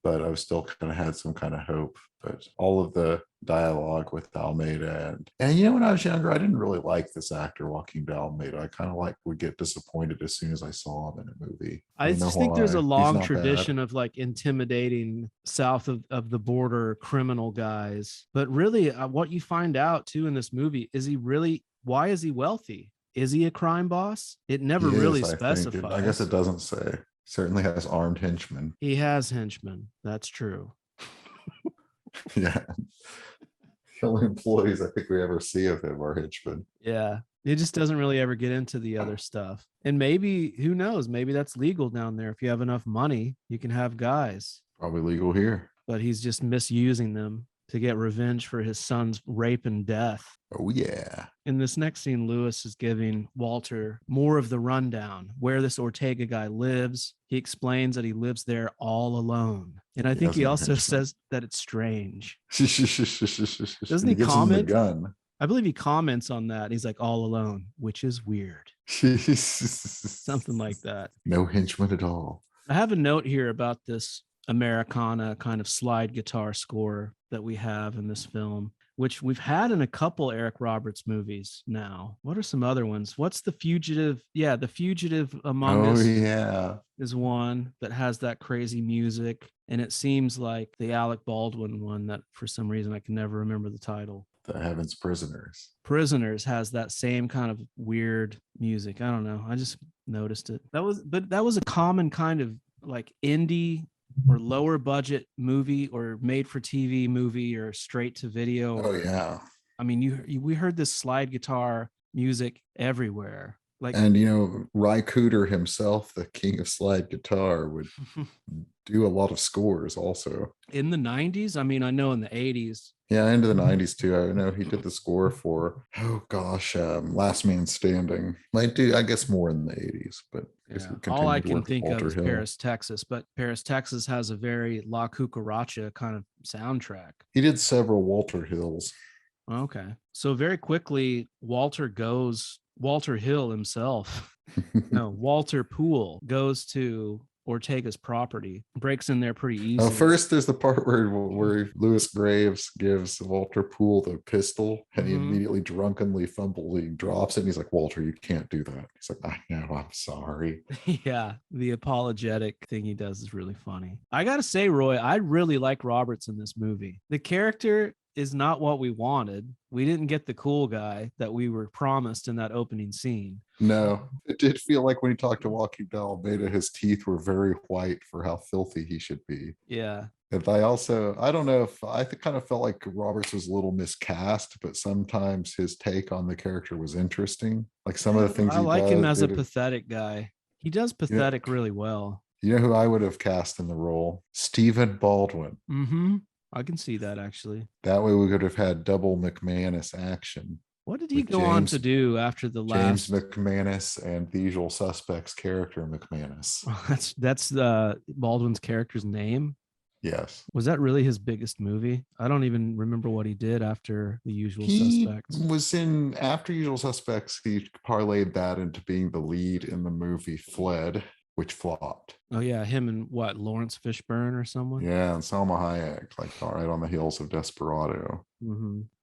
but I was still kind of had some kind of hope. But all of the dialogue with Almeida and when I was younger, I didn't really like this actor Joaquin de Almeida. I kind of would get disappointed as soon as I saw him in a movie. I just think there's a long tradition of like intimidating south of the border criminal guys. But really, what you find out too in this movie is why is he wealthy? Is he a crime boss? It never really specifies. I guess it doesn't say. Certainly has armed henchmen. He has henchmen. That's true. Yeah. The only employees I think we ever see of him are henchmen. Yeah. It just doesn't really ever get into the other stuff. And maybe, who knows, maybe that's legal down there. If you have enough money, you can have guys. Probably legal here. But he's just misusing them to get revenge for his son's rape and death. Oh, yeah. In this next scene, Lewis is giving Walter more of the rundown, where this Ortega guy lives. He explains that he lives there all alone. And I think he also says that it's strange. Doesn't he comment? The gun. I believe he comments on that. He's like, all alone, which is weird. Something like that. No henchman at all. I have a note here about this Americana kind of slide guitar score that we have in this film, which we've had in a couple Eric Roberts movies now. What are some other ones? What's The Fugitive? Yeah, The Fugitive Among Us is one that has that crazy music. And it seems like the Alec Baldwin one that for some reason I can never remember the title. The Heaven's Prisoners. Prisoners has that same kind of weird music. I don't know. I just noticed it. That was a common kind of like indie or lower budget movie or made for TV movie or straight to video. Oh yeah. I mean, we heard this slide guitar music everywhere. And Ry Cooder himself, the king of slide guitar, would do a lot of scores also. In the 90s? I mean, I know in the 80s. Yeah, into the 90s too. I know he did the score for, Last Man Standing. I guess more in the 80s, but all I can think of is Paris, Texas, but Paris, Texas has a very La Cucaracha kind of soundtrack. He did several Walter Hills. Okay. So very quickly, Walter Hill himself, Walter Poole goes to Ortega's property, breaks in there pretty easily. First, there's the part where Louis Graves gives Walter Poole the pistol, and he immediately drunkenly fumbling drops it. And he's like, Walter, you can't do that. He's like, I know, I'm sorry. Yeah, the apologetic thing he does is really funny. I gotta say, Roy, I really like Roberts in this movie. The character is not what we wanted. We didn't get the cool guy that we were promised in that opening scene. No, it did feel like when he talked to Joaquin de Almeida, his teeth were very white for how filthy he should be. Yeah. And I don't know if I kind of felt like Roberts was a little miscast, but sometimes his take on the character was interesting. Like some of the things I like him as a pathetic guy. He does pathetic really well. You know who I would have cast in the role? Stephen Baldwin. I can see that, actually. That way we could have had double McManus action. What did he go on to do after the last? James McManus and the Usual Suspects character McManus. That's Baldwin's character's name? Yes. Was that really his biggest movie? I don't even remember what he did after The Usual Suspects. After Usual Suspects, he parlayed that into being the lead in the movie Fled, which flopped. Oh yeah, him and what, Lawrence Fishburne or someone? Yeah, and Salma Hayek, like right on the heels of Desperado.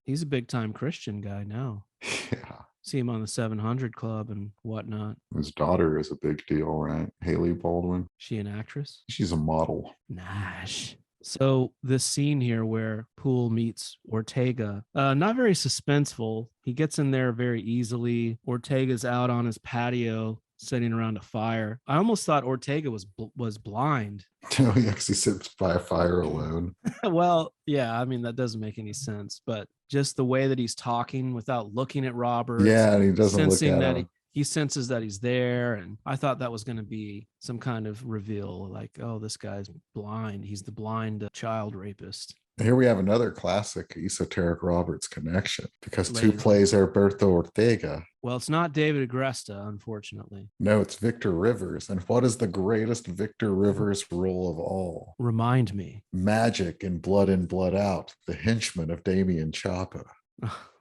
He's a big time Christian guy now. Yeah. See him on the 700 Club and whatnot. His daughter is a big deal, right? Haley Baldwin. She an actress? She's a model. Nice. So this scene here where Poole meets Ortega, not very suspenseful. He gets in there very easily. Ortega's out on his patio sitting around a fire. I almost thought Ortega was blind. No, he actually sits by a fire alone. Well, yeah, I mean, that doesn't make any sense, but just the way that he's talking without looking at Robert. Yeah, and he doesn't look at him. He senses that he's there. And I thought that was going to be some kind of reveal, like, oh, this guy's blind. He's the blind child rapist. Here we have another classic EsotEric Roberts connection, because two plays Alberto Ortega. Well, it's not David Agresta, unfortunately. No, it's Victor Rivers. And what is the greatest Victor Rivers role of all? Remind me. Magic in Blood In, Blood Out, the henchman of Damien Chapa.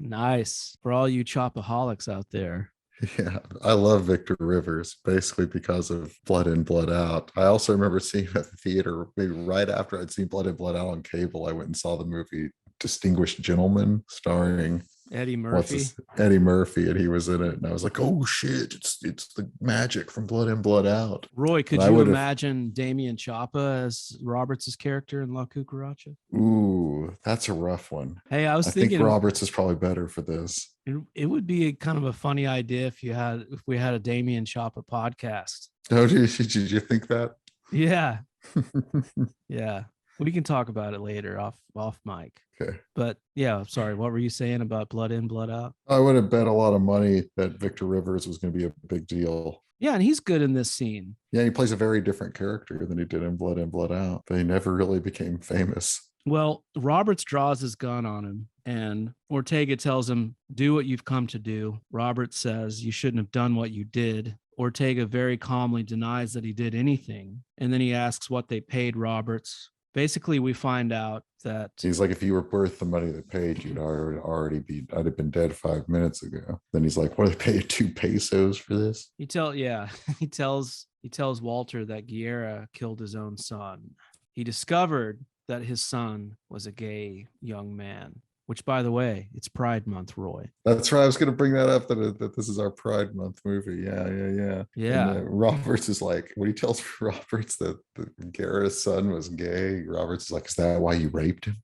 Nice. For all you Chopaholics out there. Yeah, I love Victor Rivers, basically because of Blood In, Blood Out. I also remember seeing him at the theater, maybe right after I'd seen Blood In, Blood Out on cable. I went and saw the movie Distinguished Gentleman, starring Eddie Murphy. Eddie Murphy, and he was in it. And I was like, oh shit, it's the magic from Blood In, Blood Out. Roy, could you imagine Damien Chapa as Roberts' character in La Cucaracha? Ooh, that's a rough one. Hey, I think Roberts is probably better for this. It would be kind of a funny idea if we had a Damien Chapa podcast. Oh, did you think that? Yeah. Yeah. We can talk about it later off mic. Okay. But yeah, sorry. What were you saying about Blood In, Blood Out? I would have bet a lot of money that Victor Rivers was going to be a big deal. Yeah, and he's good in this scene. Yeah, he plays a very different character than he did in Blood In, Blood Out. But he never really became famous. Well, Roberts draws his gun on him, and Ortega tells him, do what you've come to do. Roberts says, you shouldn't have done what you did. Ortega very calmly denies that he did anything. And then he asks what they paid Roberts. Basically, we find out that he's like, if you were worth the money they paid, I'd have been dead 5 minutes ago. Then he's like, what, they paid 2 pesos for this? He tells Walter that Guerra killed his own son. He discovered that his son was a gay young man, which, by the way, it's Pride Month, Roy. That's right. I was going to bring that up, that this is our Pride Month movie. Yeah. And, Roberts is like, when he tells Roberts that Guerra's son was gay, Roberts is like, is that why you raped him?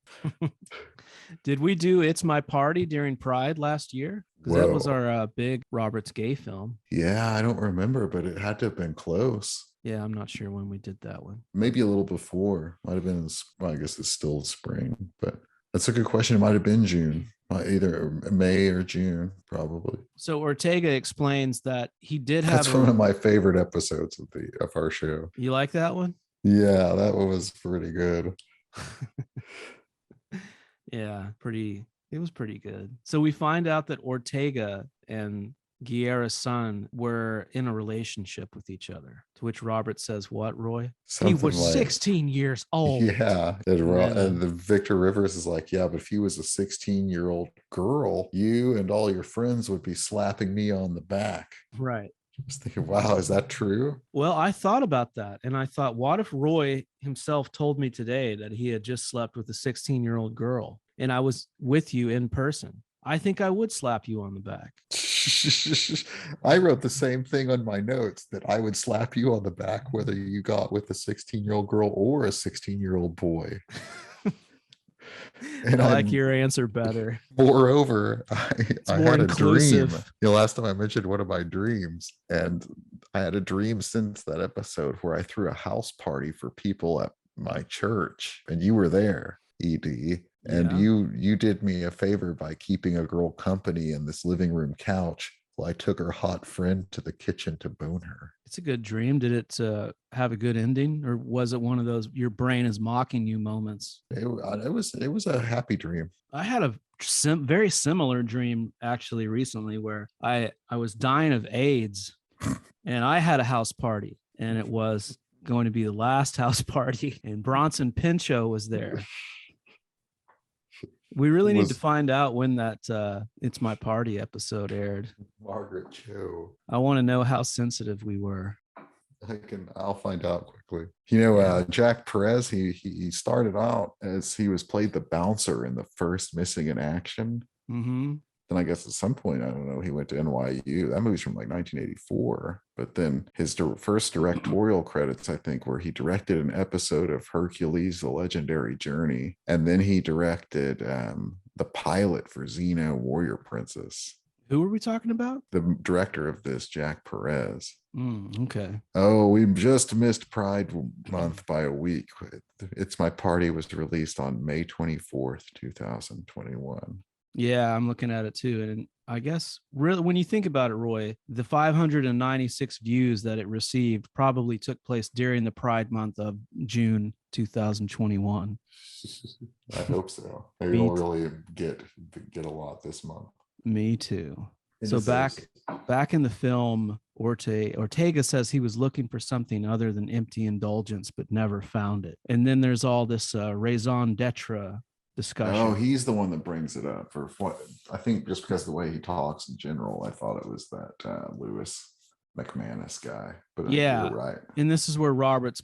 Did we do It's My Party during Pride last year? Because that was our big Roberts gay film. Yeah, I don't remember, but it had to have been close. Yeah, I'm not sure when we did that one. Maybe a little before. Might have been, I guess it's still spring, but that's a good question. It might have been June, either May or June, probably. So Ortega explains that he did have. That's one of my favorite episodes of our show. You like that one? Yeah, that one was pretty good. Yeah, it was pretty good. So we find out that Ortega and Guerra's son were in a relationship with each other, to which Robert says, what, Roy? He was 16 years old. Yeah. And the Victor Rivers is like, yeah, but if he was a 16-year-old girl, you and all your friends would be slapping me on the back. Right. I was thinking, wow, is that true? Well, I thought about that. And I thought, what if Roy himself told me today that he had just slept with a 16-year-old girl and I was with you in person? I think I would slap you on the back. I wrote the same thing on my notes, that I would slap you on the back whether you got with a 16-year-old girl or a 16-year-old boy. And I like your answer better. Moreover, I had inclusive. A dream. Last time I mentioned one of my dreams, and I had a dream since that episode where I threw a house party for people at my church, and you were there, ED. And you did me a favor by keeping a girl company in this living room couch while I took her hot friend to the kitchen to bone her. It's a good dream. Did it have a good ending, or was it one of those your brain is mocking you moments? It was a happy dream. I had a very similar dream actually recently where I was dying of AIDS and I had a house party, and it was going to be the last house party, and Bronson Pinchot was there. We really need to find out when that It's My Party episode aired. Margaret Cho. I want to know how sensitive we were. I'll find out quickly. Jack Perez, he started out as he was played the bouncer in the first Missing in Action. Mm-hmm. Then I guess at some point, I don't know, he went to NYU. That movie's from like 1984. But then his first directorial credits, I think, were he directed an episode of Hercules, The Legendary Journey. And then he directed the pilot for Xena, Warrior Princess. Who are we talking about? The director of this, Jack Perez. Okay. Oh, we just missed Pride Month by a week. It's My Party was released on May 24th, 2021. Yeah, I'm looking at it too. And I guess really, when you think about it, Roy, the 596 views that it received probably took place during the Pride Month of June 2021. I hope so. Maybe we'll really get a lot this month. Me too. So back in the film, Ortega says he was looking for something other than empty indulgence, but never found it. And then there's all this raison d'etre discussion. Oh, he's the one that brings it up for what I think, just because of the way he talks in general. I thought it was that Lewis McManus guy, but yeah, you're right. And this is where Roberts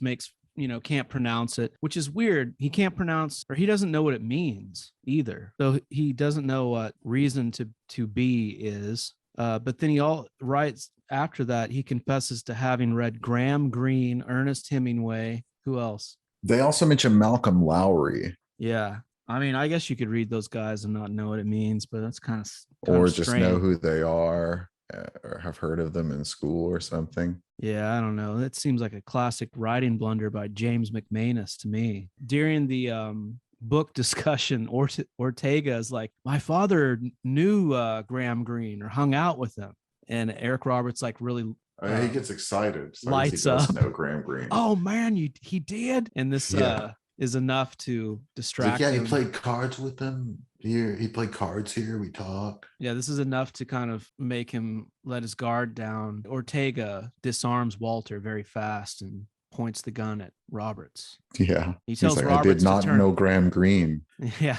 can't pronounce it, which is weird. He can't pronounce, or he doesn't know what it means either. So he doesn't know what reason to be is. But then he writes after that, he confesses to having read Graham Greene, Ernest Hemingway. Who else? They also mention Malcolm Lowry. Yeah. I mean, I guess you could read those guys and not know what it means, but that's kind of or just know who they are or have heard of them in school or something. Yeah, I don't know. That seems like a classic writing blunder by James McManus to me. During the book discussion, Ortega is like, my father knew Graham Greene or hung out with him. And Eric Roberts like really he gets excited. Lights up. No Graham Greene. Oh man, he did. And this is enough to distract him. He played cards with them here. He played cards here. We talked. Yeah, this is enough to kind of make him let his guard down. Ortega disarms Walter very fast and points the gun at Roberts. Yeah. He tells like, Roberts I did not know Graham Greene. Yeah.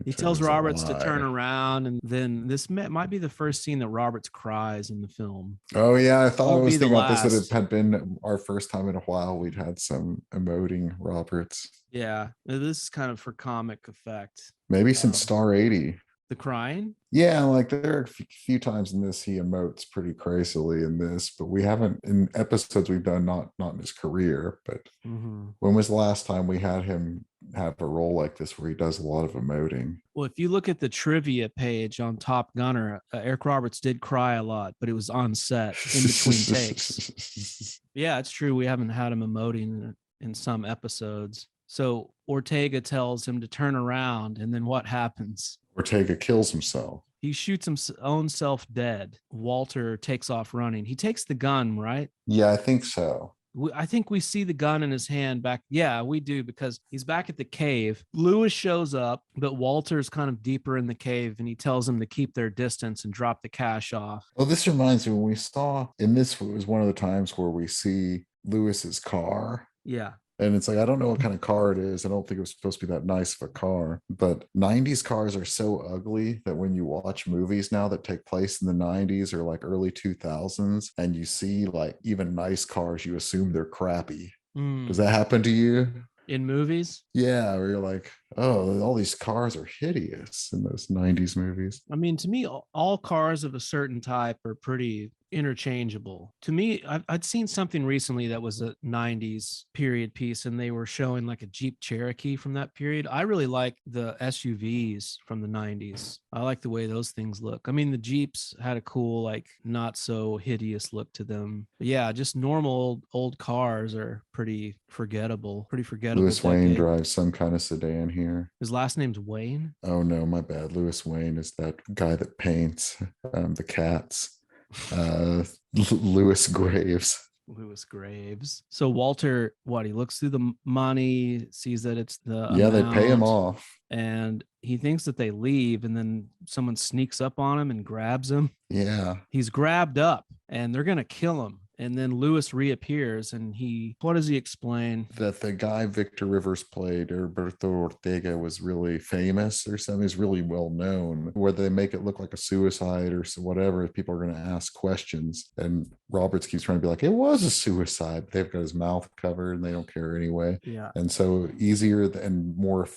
He tells Roberts to turn around, and then this might be the first scene that Roberts cries in the film. Oh yeah, I thought I was thinking about this, that it had been our first time in a while we'd had some emoting Roberts. Yeah, this is kind of for comic effect. Maybe since Star 80. The crying? Yeah, like there are a few times in this he emotes pretty crazily in this, but we haven't in episodes we've done, not in his career, but when was the last time we had him have a role like this where he does a lot of emoting? Well, if you look at the trivia page on Top Gunner, Eric Roberts did cry a lot, but it was on set in between takes. Yeah, it's true. We haven't had him emoting in some episodes. So Ortega tells him to turn around, and then what happens? Ortega kills himself. He shoots his own self dead. Walter takes off running. He takes the gun, right? Yeah, I think so. I think we see the gun in his hand back. Yeah, we do, because he's back at the cave. Lewis shows up, but Walter's kind of deeper in the cave, and he tells him to keep their distance and drop the cash off. Well, this reminds me, when we saw, and this was one of the times where we see Lewis's car. Yeah. And it's like, I don't know what kind of car it is. I don't think it was supposed to be that nice of a car. But 90s cars are so ugly that when you watch movies now that take place in the 90s or like early 2000s, and you see like even nice cars, you assume they're crappy. Does that happen to you? In movies? Yeah, where you're like, oh, all these cars are hideous in those 90s movies. I mean, to me, all cars of a certain type are pretty interchangeable. To me, I'd seen something recently that was a 90s period piece, and they were showing like a Jeep Cherokee from that period. I really like the SUVs from the 90s. I like the way those things look. I mean, the Jeeps had a cool, like, not so hideous look to them. But yeah, just normal old cars are pretty forgettable. Louis Wayne drives some kind of sedan here. His last name's Wayne? Oh, no, my bad. Louis Wayne is that guy that paints the cats. Louis Graves. So Walter, he looks through the money, sees that it's the amount, they pay him off, and he thinks that they leave, and then someone sneaks up on him and grabs him. Yeah, he's grabbed up and they're gonna kill him. And then Lewis reappears, and what does he explain? That the guy Victor Rivers played, Herberto Ortega, was really famous or something. He's really well known. Whether they make it look like a suicide or whatever, people are going to ask questions. And Roberts keeps trying to be like, it was a suicide. They've got his mouth covered and they don't care anyway. Yeah. And so easier and more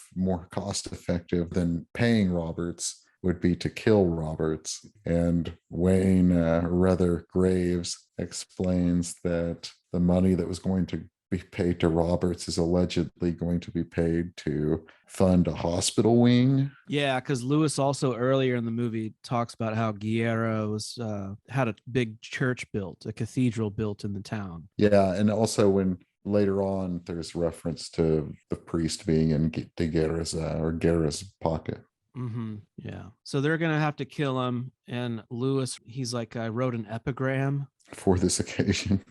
cost effective than paying Roberts would be to kill Roberts. And Wayne, rather Graves, explains that the money that was going to be paid to Roberts is allegedly going to be paid to fund a hospital wing. Yeah, because Lewis also earlier in the movie talks about how Guerra had a big church built, a cathedral built in the town. Yeah, and also when later on there's reference to the priest being in Guerra's pocket. Mm-hmm. Yeah. So they're going to have to kill him. And Lewis, he's like, I wrote an epigram for this occasion.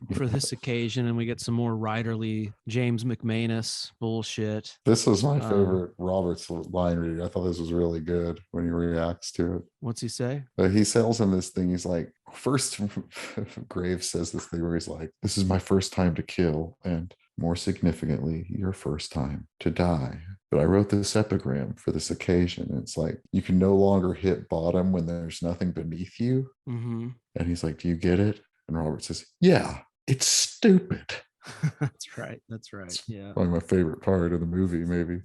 And we get some more writerly James McManus bullshit. This was my favorite Roberts line reading. I thought this was really good when he reacts to it. What's he say? He sells him this thing. He's like, first, Graves says this thing where he's like, this is my first time to kill, and more significantly, your first time to die. But I wrote this epigram for this occasion. And it's like, you can no longer hit bottom when there's nothing beneath you. Mm-hmm. And he's like, do you get it? And Robert says, yeah, it's stupid. That's right. Yeah. Probably my favorite part of the movie, maybe.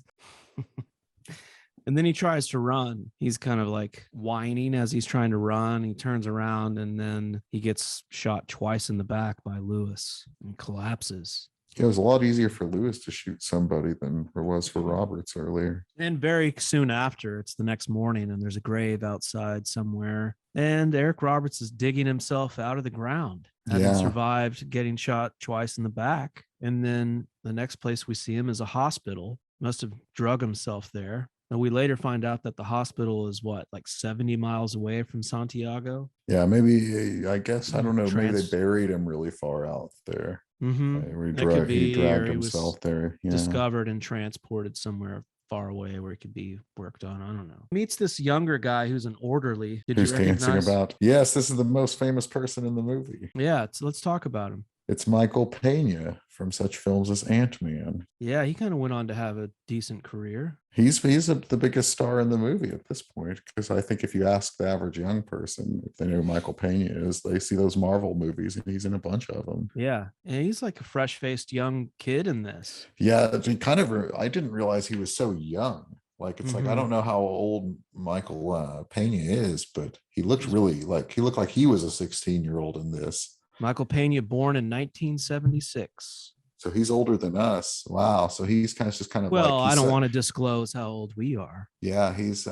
And then he tries to run. He's kind of like whining as he's trying to run. He turns around and then he gets shot twice in the back by Lewis and collapses. It was a lot easier for Lewis to shoot somebody than it was for Roberts earlier. And very soon after, it's the next morning, and there's a grave outside somewhere. And Eric Roberts is digging himself out of the ground, having survived getting shot twice in the back. And then the next place we see him is a hospital. Must have drug himself there. And we later find out that the hospital is like 70 miles away from Santiago. Yeah, maybe, I guess, I don't know, maybe they buried him really far out there. Mm-hmm. He dragged himself there. Yeah. Discovered and transported somewhere far away where he could be worked on. I don't know. Meets this younger guy who's an orderly. Who's dancing about? Yes, this is the most famous person in the movie. Yeah, let's talk about him. It's Michael Pena from such films as Ant-Man. Yeah, he kind of went on to have a decent career. He's the biggest star in the movie at this point, because I think if you ask the average young person if they know who Michael Pena is, they see those Marvel movies and he's in a bunch of them. Yeah, and he's like a fresh-faced young kid in this. Yeah, I didn't realize he was so young. Like, it's like, I don't know how old Michael Pena is, but he looked like he was a 16-year-old in this. Michael Pena, born in 1976. So he's older than us. Wow. So he's kind of well, I don't want to disclose how old we are. Yeah, he's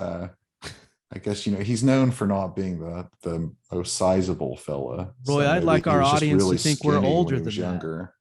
I guess, he's known for not being the most sizable fella. Roy, so I'd like our audience really to think we're older than younger.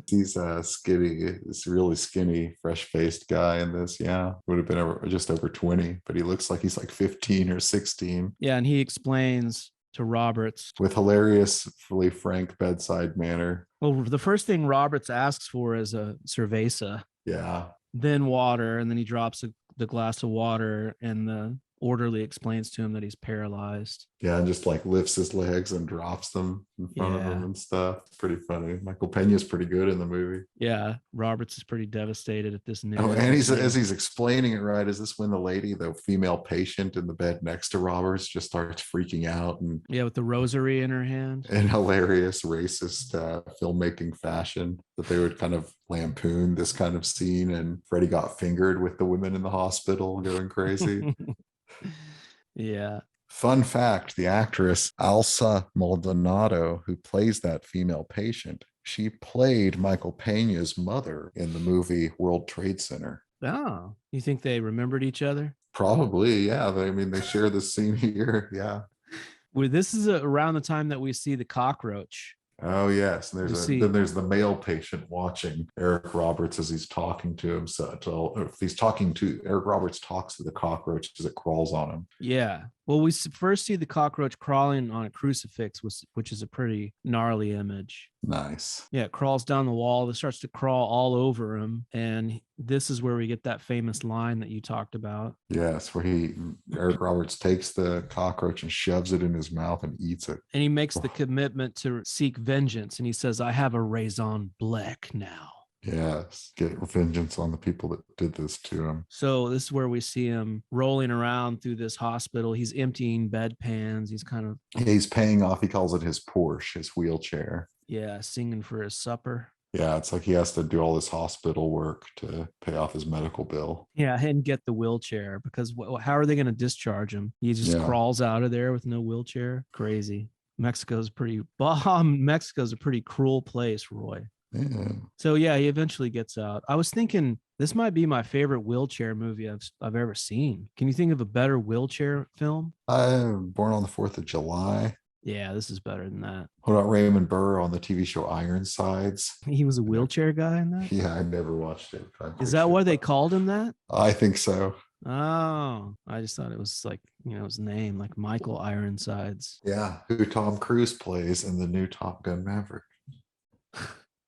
He's skinny, this really skinny, fresh-faced guy in this. Yeah, would have been just over 20, but he looks like he's like 15 or 16. Yeah, and he explains to Roberts with hilariously frank bedside manner. Well, the first thing Roberts asks for is a cerveza. Yeah. Then water, and then he drops the glass of water, and the orderly explains to him that he's paralyzed. Yeah, and just like lifts his legs and drops them in front of him and stuff. It's pretty funny. Michael Pena's pretty good in the movie. Yeah, Roberts is pretty devastated at this news. Oh, and as he's explaining it, right, is this when the lady, the female patient in the bed next to Roberts, just starts freaking out and with the rosary in her hand, in hilarious racist filmmaking fashion, that they would kind of lampoon this kind of scene, and Freddie got fingered with the women in the hospital going crazy. Yeah. Fun fact, the actress Elsa Maldonado, who plays that female patient, she played Michael Pena's mother in the movie World Trade Center. Oh, you think they remembered each other? Probably, yeah. They share this scene here. Yeah. Well, this is around the time that we see the cockroach. Oh yes, and then there's the male patient watching Eric Roberts as he's talking to him. So if he's talking to Eric Roberts, talks to the cockroach as it crawls on him. Yeah. Well, we first see the cockroach crawling on a crucifix, which is a pretty gnarly image. Nice. Yeah, it crawls down the wall. It starts to crawl all over him. And this is where we get that famous line that you talked about. Yes, where Eric Roberts takes the cockroach and shoves it in his mouth and eats it. And he makes the commitment to seek vengeance. And he says, I have a raison d'etre now. Yes, get vengeance on the people that did this to him. So this is where we see him rolling around through this hospital. He's emptying bedpans. He's paying off. He calls it his Porsche, his wheelchair. Yeah, singing for his supper. Yeah, it's like he has to do all this hospital work to pay off his medical bill. Yeah, and get the wheelchair, because how are they going to discharge him? He just crawls out of there with no wheelchair. Crazy. Mexico's a pretty cruel place, Roy. Yeah. So yeah, he eventually gets out. I was thinking this might be my favorite wheelchair movie I've ever seen. Can you think of a better wheelchair film? Born on the 4th of July. Yeah, this is better than that. What about Raymond Burr on the TV show Ironsides? He was a wheelchair guy in that? Yeah, I never watched it. Is that why they called him that? I think so. Oh, I just thought it was like, his name, like Michael Ironsides. Yeah, who Tom Cruise plays in the new Top Gun Maverick.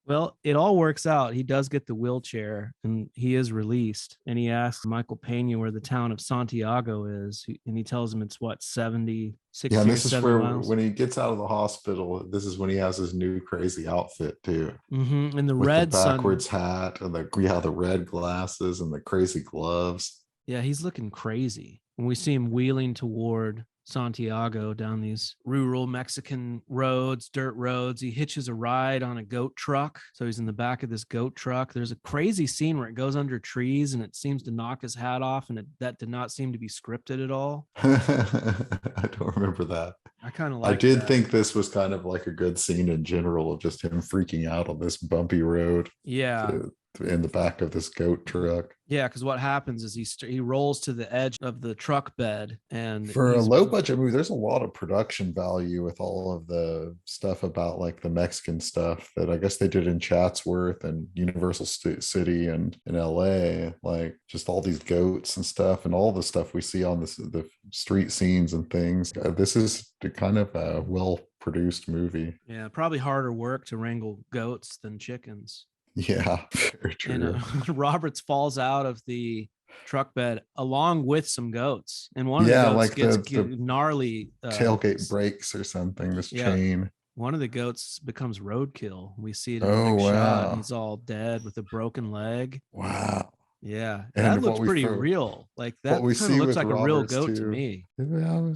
Well, it all works out. He does get the wheelchair and he is released. And he asks Michael Pena where the town of Santiago is. And he tells him it's 60, 60 yeah, this is where miles. When he gets out of the hospital, this is when he has his new crazy outfit too. Mm-hmm. And the with red the backwards hat and the red glasses and the crazy gloves. Yeah, he's looking crazy. When we see him wheeling toward Santiago down these rural Mexican roads, dirt roads. He hitches a ride on a goat truck. So he's in the back of this goat truck. There's a crazy scene where it goes under trees and it seems to knock his hat off. And that did not seem to be scripted at all. I don't remember that. I kind of like I did think this was kind of like a good scene in general of just him freaking out on this bumpy road. Yeah. In the back of this goat truck. Yeah, because what happens is he rolls to the edge of the truck bed, and for a low budget movie, there's a lot of production value with all of the stuff about like the Mexican stuff that I guess they did in Chatsworth and Universal City and in LA, like just all these goats and stuff and all the stuff we see on the street scenes and things. This is kind of a well-produced movie. Yeah, probably harder work to wrangle goats than chickens. Yeah, very true. And Roberts falls out of the truck bed along with some goats, and one of the goats like gets the gnarly tailgate breaks or something. This chain. One of the goats becomes roadkill. We see it in the next shot. And he's all dead with a broken leg. Wow. Yeah, and that looks pretty real. Like that kind of looks like a real goat to me. Yeah,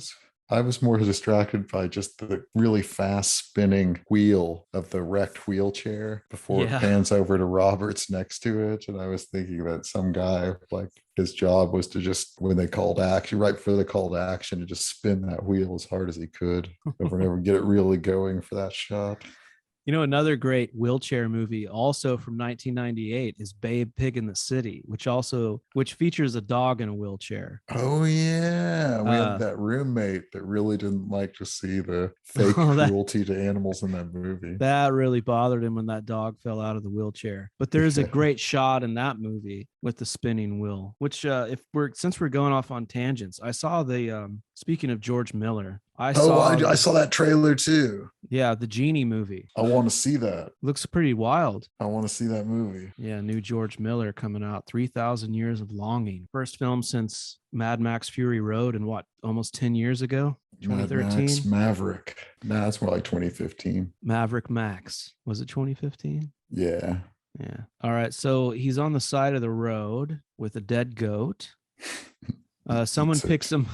I was more distracted by just the really fast spinning wheel of the wrecked wheelchair before it pans over to Roberts next to it. And I was thinking that some guy, like his job was to just, when they called action, right before they called action, to just spin that wheel as hard as he could over and over, get it really going for that shot. Another great wheelchair movie also from 1998 is Babe Pig in the City, which features a dog in a wheelchair. Oh yeah. We had that roommate that really didn't like to see the fake cruelty to animals in that movie. That really bothered him when that dog fell out of the wheelchair. But there's a great shot in that movie with the spinning wheel, which since we're going off on tangents, I saw the speaking of George Miller, I saw that trailer too. Yeah, the Genie movie. I want to see that. Looks pretty wild. I want to see that movie. Yeah, new George Miller coming out. 3,000 Years of Longing. First film since Mad Max Fury Road, and what, almost 10 years ago? 2013? Mad Max Maverick. Nah, it's more like 2015. Maverick Max. Was it 2015? Yeah. Yeah. All right. So he's on the side of the road with a dead goat. Someone picks him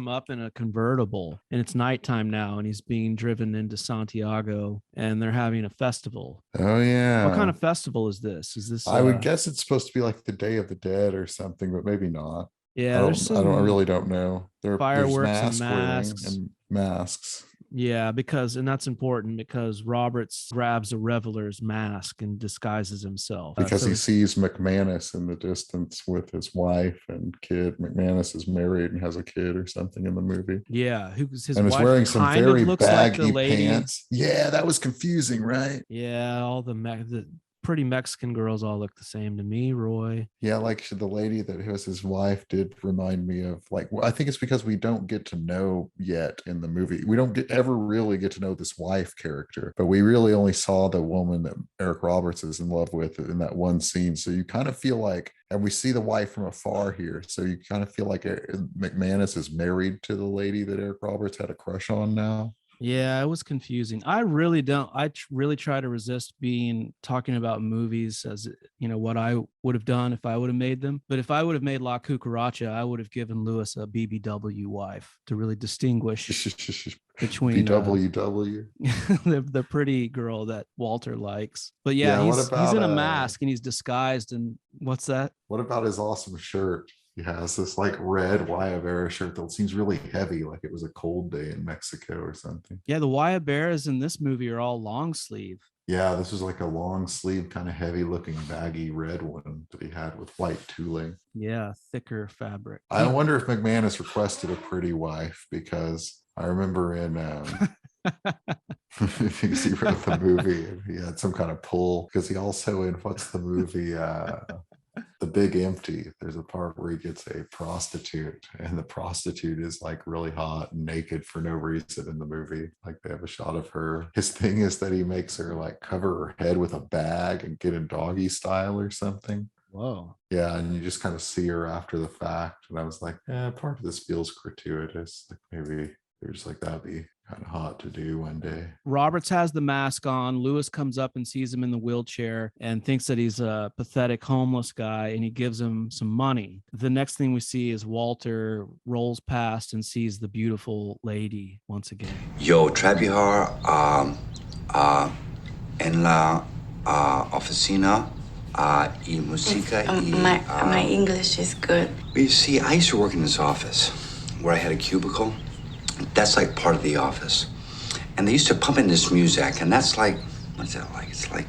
up in a convertible, and it's nighttime now, and he's being driven into Santiago, and they're having a festival. Oh yeah. What kind of festival is this? Is this I would guess it's supposed to be like the Day of the Dead or something, but maybe not. Yeah, I really don't know. Fireworks and masks. Yeah, and that's important because Roberts grabs a reveler's mask and disguises himself. Because he sees McManus in the distance with his wife and kid. McManus is married and has a kid or something in the movie. Yeah, his and is wearing some very baggy like pants. Yeah, that was confusing, right? Yeah, all the pretty Mexican girls all look the same to me, Roy. Yeah, like the lady that was his wife did remind me of, like, I think it's because we don't get to know yet in the movie. We don't ever really get to know this wife character, but we really only saw the woman that Eric Roberts is in love with in that one scene. So you kind of feel like, and we see the wife from afar here, so you kind of feel like McManus is married to the lady that Eric Roberts had a crush on now. Yeah, it was confusing. I really try to resist talking about movies as, what I would have done if I would have made them. But if I would have made La Cucaracha, I would have given Lewis a BBW wife to really distinguish between BWW. the pretty girl that Walter likes. But yeah, he's in a mask and he's disguised. And what's that? What about his awesome shirt? He has this like red Guayabera shirt that seems really heavy, like it was a cold day in Mexico or something. Yeah, the Guayaberas in this movie are all long sleeve. Yeah, this was like a long sleeve, kind of heavy looking, baggy red one that he had with white tooling. Yeah, thicker fabric. I wonder if McManus requested a pretty wife, because I remember in because he wrote the movie and he had some kind of pull, because he also in what's the movie The Big Empty, there's a part where he gets a prostitute, and the prostitute is like really hot and naked for no reason in the movie. Like they have a shot of her. His thing is that he makes her like cover her head with a bag and get in doggy style or something. Whoa. Yeah, and you just kind of see her after the fact. And I was like, part of this feels gratuitous. Like maybe there's like, that'd be kind of hot to do one day. Roberts has the mask on. Lewis comes up and sees him in the wheelchair and thinks that he's a pathetic homeless guy, and he gives him some money. The next thing we see is Walter rolls past and sees the beautiful lady once again. Yo, trabajar en la oficina y música. My English is good. You see, I used to work in this office where I had a cubicle. That's like part of the office. And they used to pump in this music, and that's like, what's that like? It's like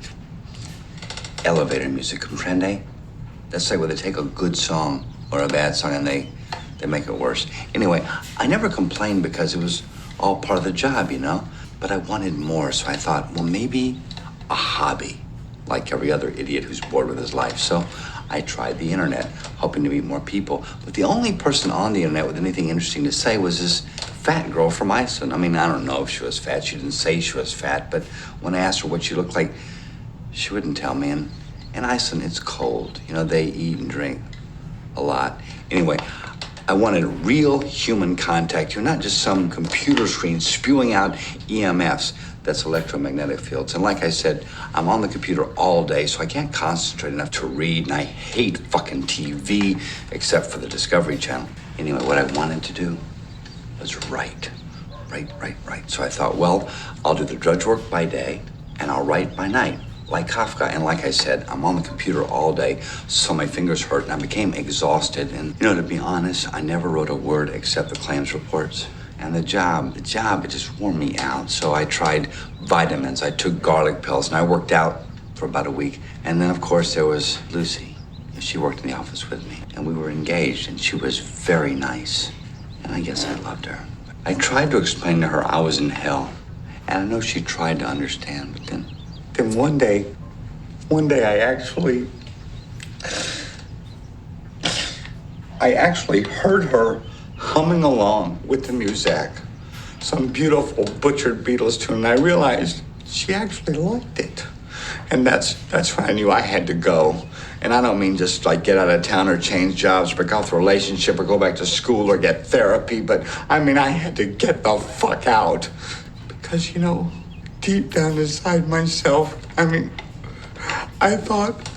elevator music, comprende? That's like where they take a good song or a bad song and they make it worse. Anyway, I never complained because it was all part of the job, But I wanted more, so I thought, well, maybe a hobby, like every other idiot who's bored with his life. So I tried the internet, hoping to meet more people. But the only person on the internet with anything interesting to say was this fat girl from Iceland. I mean, I don't know if she was fat. She didn't say she was fat, but when I asked her what she looked like, she wouldn't tell me. And in Iceland, it's cold. They eat and drink a lot. Anyway, I wanted real human contact here, not just some computer screen spewing out EMFs. That's electromagnetic fields. And like I said, I'm on the computer all day, so I can't concentrate enough to read, and I hate fucking TV, except for the Discovery Channel. Anyway, what I wanted to do was write. So I thought, well, I'll do the drudge work by day, and I'll write by night, like Kafka. And like I said, I'm on the computer all day, so my fingers hurt, and I became exhausted. And, to be honest, I never wrote a word except the claims reports. And the job, it just wore me out. So I tried vitamins, I took garlic pills, and I worked out for about a week. And then, of course, there was Lucy. She worked in the office with me, and we were engaged, and she was very nice. And I guess I loved her. I tried to explain to her I was in hell, and I know she tried to understand, but then one day I actually heard her humming along with the music some beautiful butchered Beatles tune, and I realized she actually liked it. And that's when I knew I had to go. And I don't mean just like get out of town or change jobs or break off a relationship or go back to school or get therapy, but I mean I had to get the fuck out. Because, you know, deep down inside myself, I thought,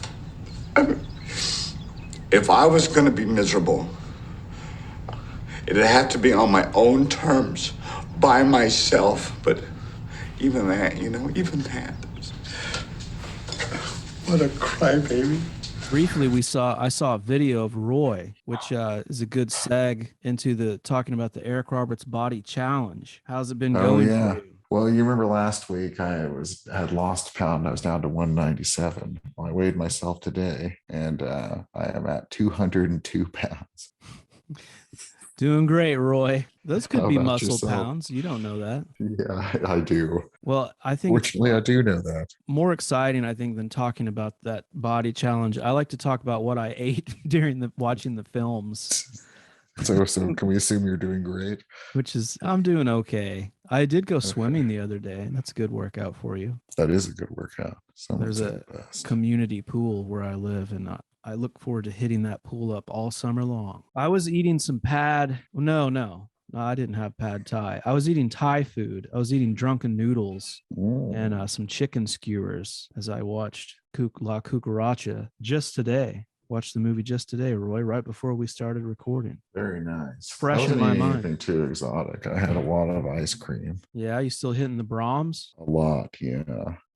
if I was gonna be miserable, it'd have to be on my own terms, by myself. But even that, even that. What a crybaby. Briefly, I saw a video of Roy, which is a good seg into the talking about the Eric Roberts body challenge. How's it been going for you? Well, you remember last week I had lost a pound. I was down to 197. Well, I weighed myself today, and I am at 202 pounds. Doing great, Roy. Those could be muscle yourself? Pounds. You don't know that. Yeah, I do. Well, I think fortunately I do know that. More exciting, I think, than talking about that body challenge. I like to talk about what I ate during watching the films. So can we assume you're doing great? I'm doing okay. I did go swimming the other day, and that's a good workout for you. That is a good workout. There's a community pool where I live, and I look forward to hitting that pool up all summer long. I was eating some No, I didn't have pad thai. I was eating Thai food. I was eating drunken noodles and some chicken skewers as I watched La Cucaracha just today. Watched the movie just today, Roy, right before we started recording. Very nice. Fresh in my mind. Anything too exotic. I had a lot of ice cream. Yeah, you still hitting the Brahms? A lot, yeah.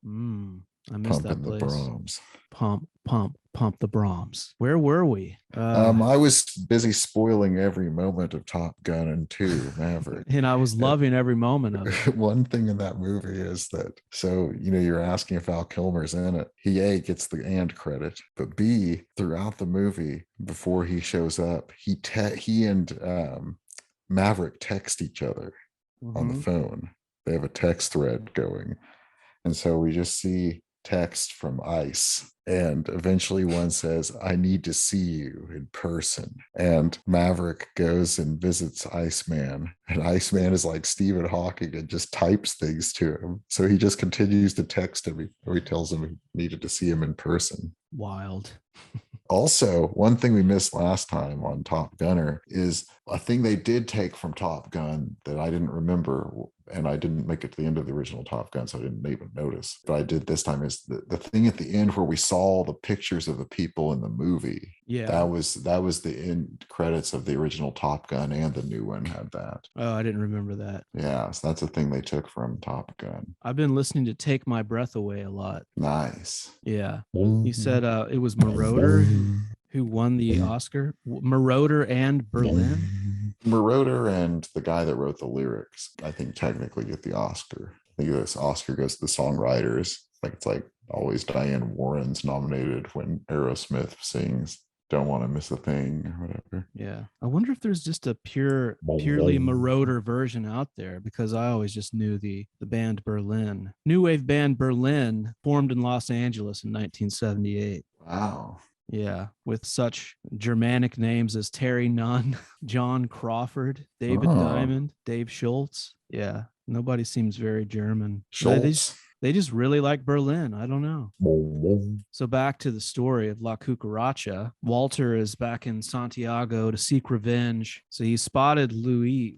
I missed that place. The Brahms. Pump the Brahms. Where were we? I was busy spoiling every moment of Top Gun and 2 Maverick. And I was loving every moment of it. One thing in that movie is that, so, you're asking if Val Kilmer's in it. He A, gets the and credit, but B, throughout the movie, before he shows up, he and Maverick text each other on the phone. They have a text thread going. And so we just see text from Ice, and eventually one says, "I need to see you in person." And Maverick goes and visits Iceman, and Iceman is like Stephen Hawking and just types things to him. So he just continues to text him. He tells him he needed to see him in person. Wild. Also, one thing we missed last time on Top Gunner is a thing they did take from Top Gun that I didn't remember, and I didn't make it to the end of the original Top Gun, so I didn't even notice. But I did this time is the thing at the end where we saw all the pictures of the people in the movie. Yeah. That was the end credits of the original Top Gun, and the new one had that. Oh, I didn't remember that. Yeah, so that's a thing they took from Top Gun. I've been listening to Take My Breath Away a lot. Nice. Yeah. He said it was Marauder who won the Oscar. Marauder and Berlin. Marauder and the guy that wrote the lyrics, I think, technically get the Oscar. I think this Oscar goes to the songwriters. It's like always Diane Warren's nominated when Aerosmith sings "Don't Want to Miss a Thing" or whatever. Yeah. I wonder if there's just a purely Marauder version out there, because I always just knew the band Berlin. New wave band Berlin formed in Los Angeles in 1978. Wow. Yeah, with such Germanic names as Terry Nunn, John Crawford, David Diamond, Dave Schultz. Yeah, nobody seems very German. Schultz. They just really like Berlin. I don't know. So back to the story of La Cucaracha. Walter is back in Santiago to seek revenge. So he spotted Louis.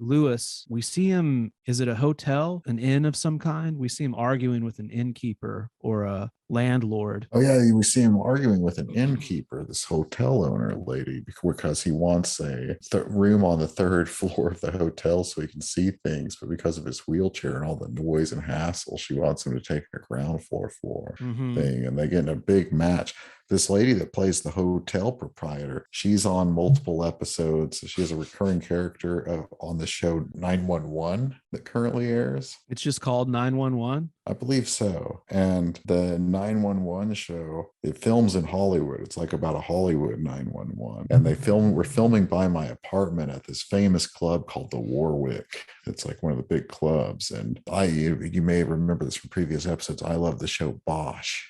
We see him, is it a hotel, an inn of some kind? We see him arguing with an innkeeper or a landlord. Oh yeah, we see him arguing with an innkeeper, this hotel owner lady, because he wants a room on the 3rd floor of the hotel so he can see things, but because of his wheelchair and all the noise and hassle, she wants him to take a ground floor thing, and they get in a big match. This lady that plays the hotel proprietor, she's on multiple episodes. She has a recurring character on the show 911 that currently airs. It's just called 911? I believe so. And the 911 show, it films in Hollywood. It's like about a Hollywood 911. And we're filming by my apartment at this famous club called the Warwick. It's like one of the big clubs. And you may remember this from previous episodes. I love the show Bosch.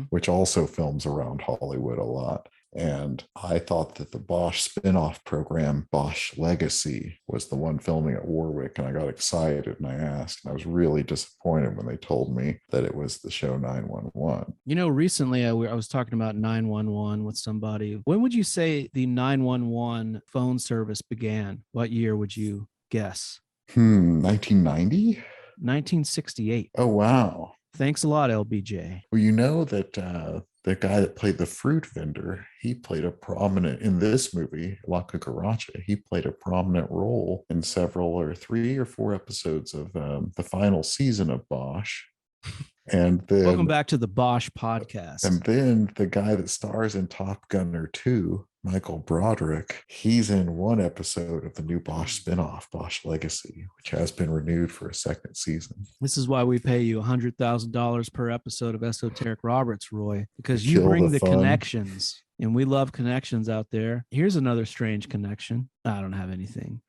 Which also films around Hollywood a lot. And I thought that the Bosch spin-off program, Bosch Legacy, was the one filming at Warwick. And I got excited and I asked. And I was really disappointed when they told me that it was the show 911. You know, recently I was talking about 911 with somebody. When would you say the 911 phone service began? What year would you guess? 1990? 1968. Oh, wow. Thanks a lot, LBJ. Well, you know that the guy that played the fruit vendor, he played a prominent, in this movie, La Cucaracha, he played a prominent role in several or 3 or 4 episodes of the final season of Bosch. And then, welcome back to the Bosch podcast. And then the guy that stars in Top Gunner 2, Michael Broderick, he's in one episode of the new Bosch spinoff, Bosch Legacy, which has been renewed for a second season. This is why we pay you $100,000 per episode of Esoteric Roberts, Roy, because you bring the connections. And we love connections out there. Here's another strange connection. I don't have anything.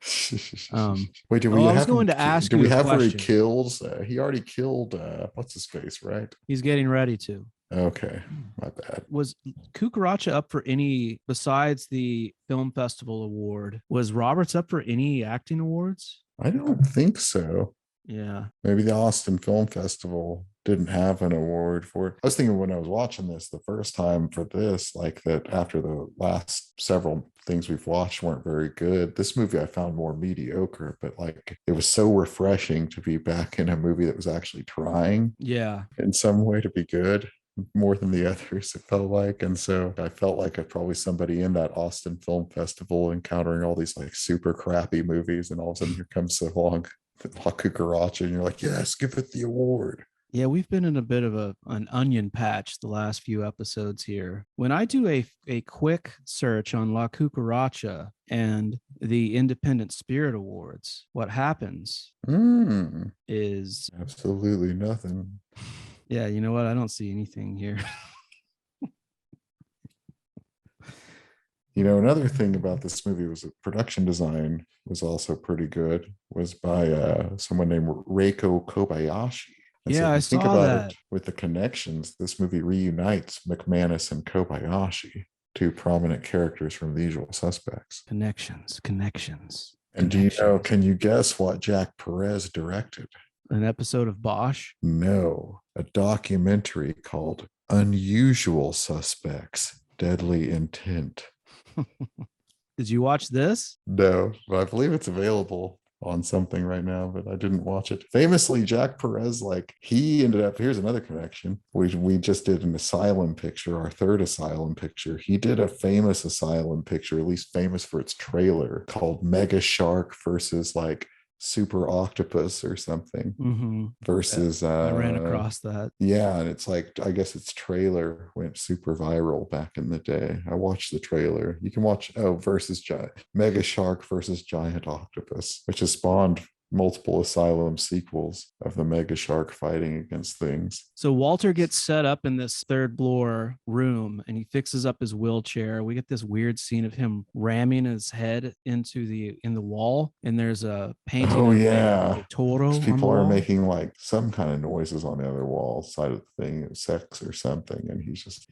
Wait, do we I was going to ask you a question. Where he kills? He already killed, what's his face, right? He's getting ready to. Okay, my bad. Was Cucaracha up for any, besides the film festival award, was Roberts up for any acting awards? I don't think so. Yeah. Maybe the Austin Film Festival didn't have an award for it. I was thinking when I was watching this the first time for this, like that after the last several things we've watched weren't very good. This movie I found more mediocre, but like it was so refreshing to be back in a movie that was actually trying in some way to be good. More than the others, it felt like. And so I felt like I probably somebody in that Austin Film Festival encountering all these like super crappy movies, and all of a sudden here comes along La Cucaracha, and you're like, yes, give it the award. Yeah, we've been in a bit of an onion patch the last few episodes here. When I do a quick search on La Cucaracha and the Independent Spirit Awards, what happens is absolutely nothing. Yeah, you know what? I don't see anything here. You know, another thing about this movie was that production design was also pretty good. Was by someone named Reiko Kobayashi. And yeah, so I think saw about that. It, with the connections, this movie reunites McManus and Kobayashi, 2 prominent characters from The Usual Suspects. Connections. And do you know? Can you guess what Jack Perez directed? An episode of Bosch? No, a documentary called Unusual Suspects, Deadly Intent. Did you watch this? No, but I believe it's available on something right now, but I didn't watch it. Famously, Jack Perez, like he ended up, here's another connection. We just did an asylum picture, our 3rd asylum picture. He did a famous asylum picture, at least famous for its trailer, called Mega Shark versus like Super Octopus or something versus I ran across that. Yeah, and it's like, I guess its trailer went super viral back in the day. I watched the trailer. You can watch versus Mega Shark versus Giant Octopus, which has spawned multiple asylum sequels of the Mega Shark fighting against things. So Walter gets set up in this 3rd floor room and he fixes up his wheelchair. We get this weird scene of him ramming his head into the wall, and there's a painting of a Toro. People are making like some kind of noises on the other wall side of the thing, sex or something, and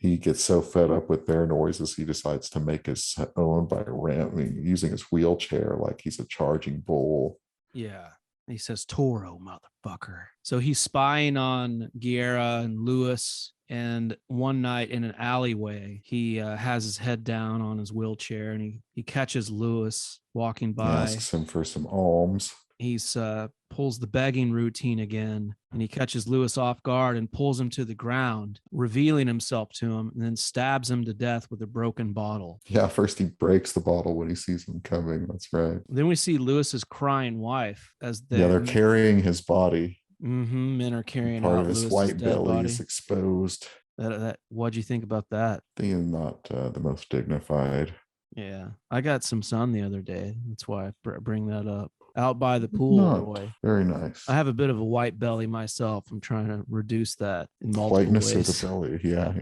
he gets so fed up with their noises he decides to make his own by ramming, using his wheelchair like he's a charging bull. Yeah. He says, Toro, motherfucker. So he's spying on Guerra and Lewis. And one night in an alleyway, he has his head down on his wheelchair and he catches Lewis walking by. He asks him for some alms. He's pulls the begging routine again, and he catches Lewis off guard and pulls him to the ground, revealing himself to him, and then stabs him to death with a broken bottle. Yeah, first he breaks the bottle when he sees him coming. That's right. Then we see Lewis's crying wife as they're carrying his body. Men are carrying part out of his Lewis's white belly body. is exposed. What'd you think about that? I think it's not the most dignified. Yeah, I got some sun the other day. That's why I bring that up. Out by the pool, Roy. Very nice. I have a bit of a white belly myself. I'm trying to reduce that in multiple Whiteness ways. of the belly. Yeah.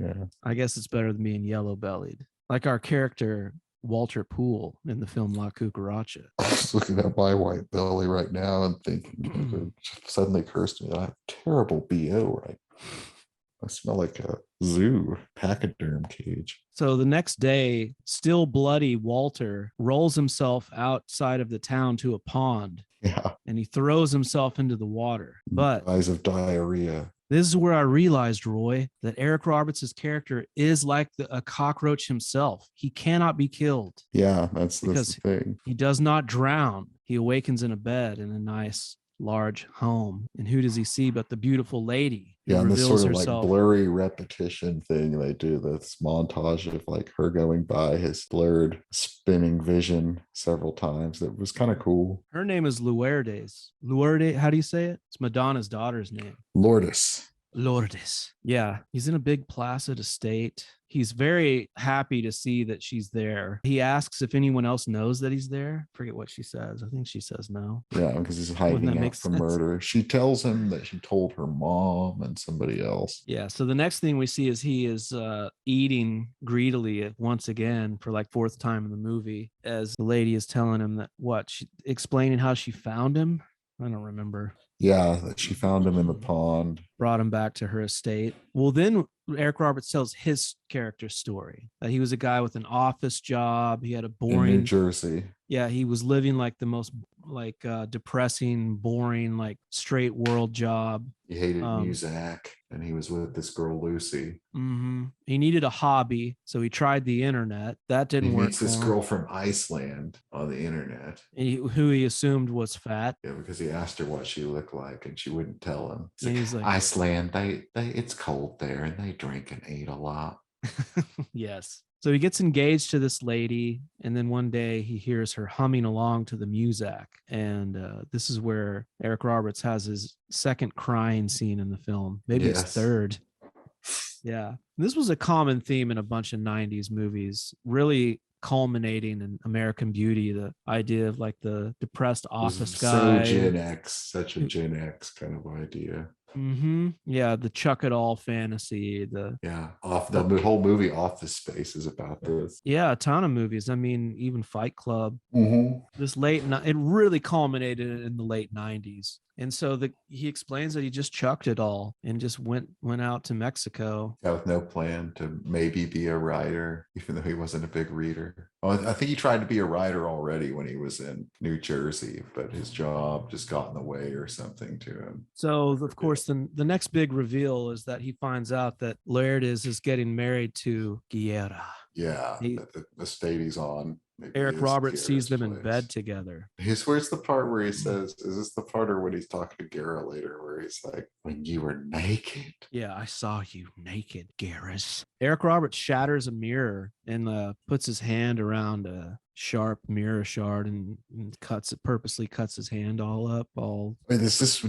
I guess it's better than being yellow bellied. Like our character, Walter Poole, in the film La Cucaracha. I'm just looking at my white belly right now and thinking, it suddenly occurs to me that I have terrible BO, right? I smell like a zoo pachyderm cage. So the next day, still bloody, Walter rolls himself outside of the town to a pond. Yeah. And he throws himself into the water. But eyes of diarrhea. This is where I realized, Roy, that Eric Roberts' character is like a cockroach himself. He cannot be killed. Yeah, that's the thing. He does not drown. He awakens in a bed in a nice, large home. And who does he see but the beautiful lady? Yeah, and this sort of like blurry repetition thing they do, this montage of like her going by his blurred spinning vision several times. That was kind of cool. Her name is Lourdes. Lourdes, how do you say it? It's Madonna's daughter's name. Lourdes. Yeah, he's in a big placid estate. He's very happy to see that she's there. He asks if anyone else knows that he's there. Forget what she says. I think she says no. Yeah, because he's hiding out from murder. She tells him that she told her mom and somebody else. Yeah, so the next thing we see is he is eating greedily once again for like fourth time in the movie, as the lady is telling him that explaining how she found him. I don't remember. Yeah, that she found him in the pond. Brought him back to her estate. Well, then Eric Roberts tells his character story. That he was a guy with an office job. He had a boring... In New Jersey. Yeah, he was living like the most depressing, boring, like straight world job. He hated music, and he was with this girl, Lucy. Mm-hmm. He needed a hobby, so he tried the internet. That didn't work. He meets this girl from Iceland on the internet. Who he assumed was fat. Yeah, because he asked her what she looked like, and she wouldn't tell him. He's like, Iceland, it's cold there, and they drink and eat a lot. Yes. So he gets engaged to this lady, and then one day he hears her humming along to the music. And this is where Eric Roberts has his second crying scene in the film. Maybe it's third. Yeah. This was a common theme in a bunch of 90s movies, really culminating in American Beauty, the idea of like the depressed office guy. So Gen X, such a Gen X kind of idea. Mm-hmm. Yeah, the Chuck It All fantasy. The whole movie Office Space is about this. Yeah, a ton of movies. I mean, even Fight Club. Mm-hmm. It really culminated in the late 90s. And so he explains that he just chucked it all and just went out to Mexico. Yeah, with no plan to maybe be a writer, even though he wasn't a big reader. Oh, I think he tried to be a writer already when he was in New Jersey, but his job just got in the way or something to him. So, of course, the next big reveal is that he finds out that Lourdes is getting married to Guerra. Yeah, the state he's on. Eric Roberts sees them in bed together. Where's the part where he says, is this the part or when he's talking to Guerra later, where he's like, when you were naked? Yeah, I saw you naked, Garrus. Eric Roberts shatters a mirror and puts his hand around a sharp mirror shard and purposely cuts his hand all up. Wait,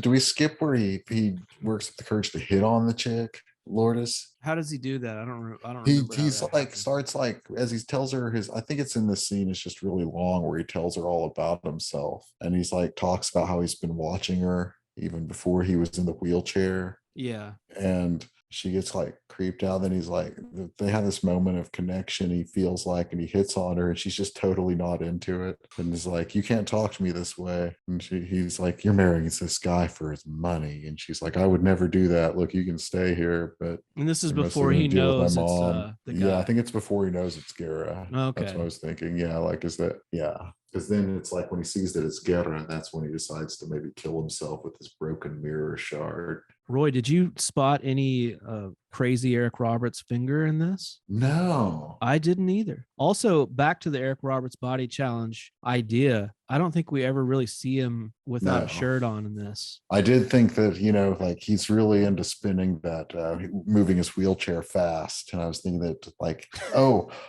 do we skip where he works up the courage to hit on the chick? Lourdes. How does he do that? I don't remember. He's like starts like as he tells her I think it's in this scene, it's just really long, where he tells her all about himself, and he's like talks about how he's been watching her even before he was in the wheelchair. Yeah. And she gets like creeped out. Then he's like, they have this moment of connection, he feels like, and he hits on her and she's just totally not into it. And he's like, you can't talk to me this way. And he's like, you're marrying this guy for his money. And she's like, I would never do that. Look, you can stay here. And this is before he knows it's the guy. Yeah, I think it's before he knows it's Guerra. Okay. That's what I was thinking. Yeah, like, is that, yeah. Because then it's like when he sees that it's Guerra, that's when he decides to maybe kill himself with this broken mirror shard. Roy, did you spot any crazy Eric Roberts finger in this? No. I didn't either. Also, back to the Eric Roberts body challenge idea. I don't think we ever really see him without a shirt on in this. I did think that, like he's really into spinning that, moving his wheelchair fast. And I was thinking that like,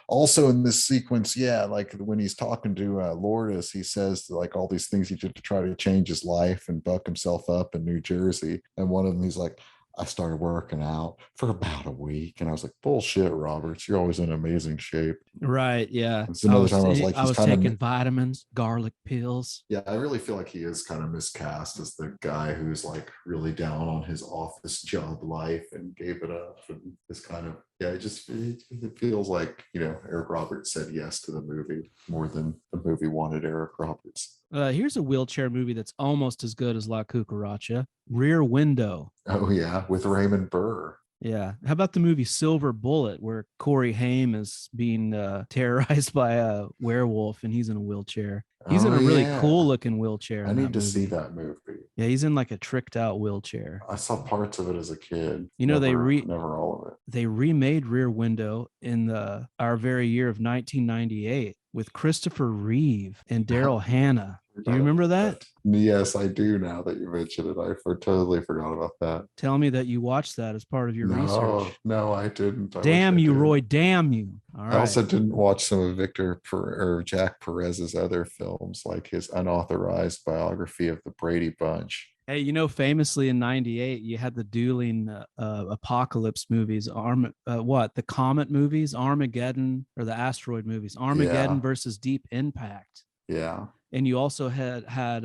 also in this sequence, yeah, like when he's talking to Lourdes, he says like all these things he did to try to change his life and buck himself up in New Jersey. And one of them, he's like, I started working out for about a week. And I was like, bullshit, Roberts. You're always in amazing shape. Right. Yeah. It's another time I was like, I was taking vitamins, garlic pills. Yeah. I really feel like he is kind of miscast as the guy who's like really down on his office job life and gave it up. And this kind of, yeah, it feels like, Eric Roberts said yes to the movie more than the movie wanted Eric Roberts. Here's a wheelchair movie that's almost as good as La Cucaracha. Rear Window. Oh, yeah, with Raymond Burr. Yeah. How about the movie Silver Bullet, where Corey Haim is being terrorized by a werewolf and he's in a wheelchair? He's in a really cool looking wheelchair. I need to see that movie. Yeah, he's in like a tricked out wheelchair. I saw parts of it as a kid. You know, never all of it. They remade Rear Window in our very year of 1998 with Christopher Reeve and Daryl Hannah. Do you remember that? Yes, I do now that you mentioned it. I totally forgot about that. Tell me that you watched that as part of your research. No, I didn't. Damn you, Roy. Damn you. All right. I also didn't watch some of Jack Perez's other films, like his unauthorized biography of the Brady Bunch. Hey, you know, famously in '98, you had the dueling apocalypse movies. The comet movies, Armageddon, or the asteroid movies, Armageddon versus Deep Impact. Yeah. And you also had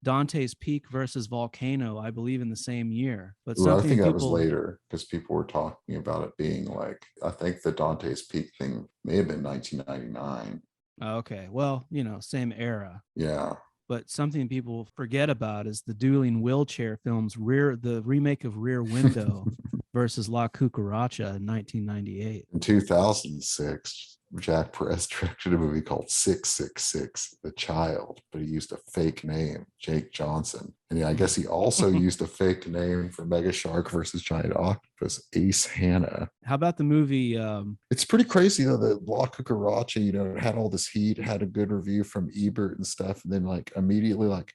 Dante's Peak versus Volcano, I believe, in the same year. But I think that was later because people were talking about it being like, I think the Dante's Peak thing may have been 1999. Okay, well, you know, same era. Yeah. But something people forget about is the dueling wheelchair films, the remake of Rear Window versus La Cucaracha in 1998. In 2006, Jack Perez directed a movie called 666, The Child, but he used a fake name, Jake Johnson. And I guess he also used a fake name for Mega Shark versus Giant Octopus, Ace Hannah. How about the movie? It's pretty crazy though, that La Cucaracha, you know, it had all this heat, had a good review from Ebert and stuff. And then like immediately, like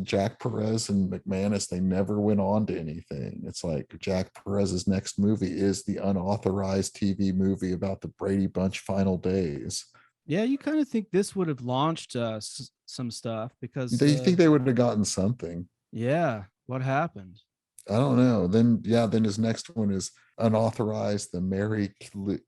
Jack Perez and McManus, they never went on to anything. It's like Jack Perez's next movie is the unauthorized TV movie about the Brady Bunch final days. Yeah, you kind of think this would have launched some stuff because you think they would have gotten something. Yeah. What happened? I don't know. Then his next one is unauthorized, the Mary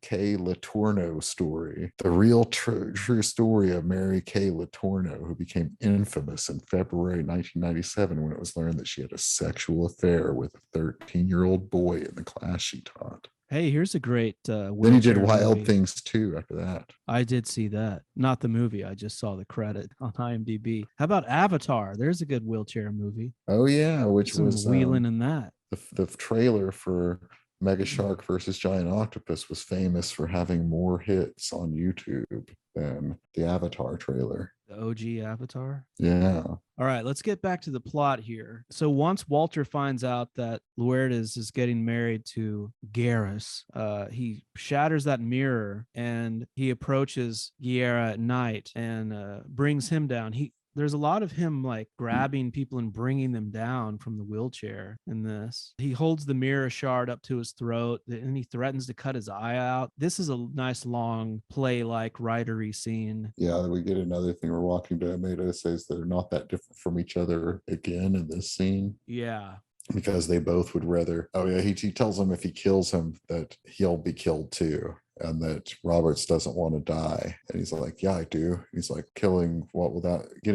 Kay Letourneau story, the real true story of Mary Kay Letourneau, who became infamous in February 1997 when it was learned that she had a sexual affair with a 13-year-old boy in the class she taught. Hey, here's a great then he did Wild Things too after that. I did see that. Not the movie. I just saw the credit on IMDb. How about Avatar? There's a good wheelchair movie. Oh yeah, which was wheeling in that. The trailer for Mega Shark versus Giant Octopus was famous for having more hits on YouTube than the Avatar trailer. The OG Avatar? Yeah. All right, let's get back to the plot here. So once Walter finds out that Lourdes is getting married to Garrus, he shatters that mirror and he approaches Guerra at night and brings him down. There's a lot of him like grabbing people and bringing them down from the wheelchair in this. He holds the mirror shard up to his throat and he threatens to cut his eye out. This is a nice long play-like writery scene. Yeah, we get another thing. We're walking to Amado says they're not that different from each other again in this scene. Yeah. Because they both would rather, he tells him if he kills him that he'll be killed too. And that Roberts doesn't want to die. And he's like, yeah, I do. He's like, getting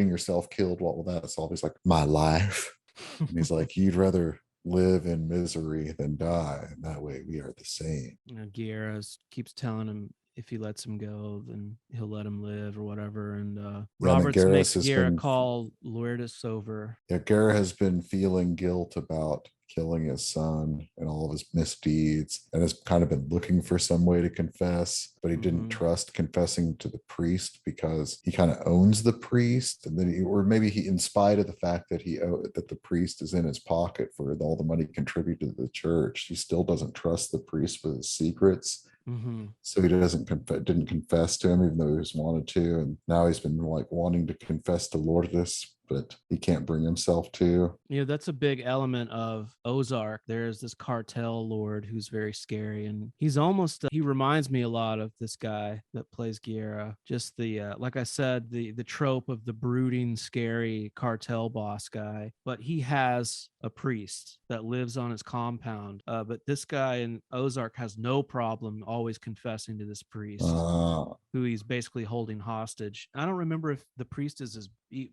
yourself killed, what will that solve? He's like, my life. And he's like, you'd rather live in misery than die. And that way we are the same. Guerra keeps telling him if he lets him go, then he'll let him live or whatever. And Roberts makes Guerra call Lourdes over. Yeah, Guerra has been feeling guilt about killing his son and all of his misdeeds and has kind of been looking for some way to confess, but he didn't trust confessing to the priest because he kind of owns the priest. And then in spite of the fact that that the priest is in his pocket for all the money contributed to the church, he still doesn't trust the priest with his secrets. Mm-hmm. So he didn't confess to him even though he was wanted to, and now he's been like wanting to confess to Lourdes, but he can't bring himself to. That's a big element of Ozark. There's this cartel lord who's very scary, and he's almost he reminds me a lot of this guy that plays Guerra. Just the like I said, the trope of the brooding, scary cartel boss guy, but he has a priest that lives on his compound. But this guy in Ozark has no problem always confessing to this priest, who he's basically holding hostage. I don't remember if the priest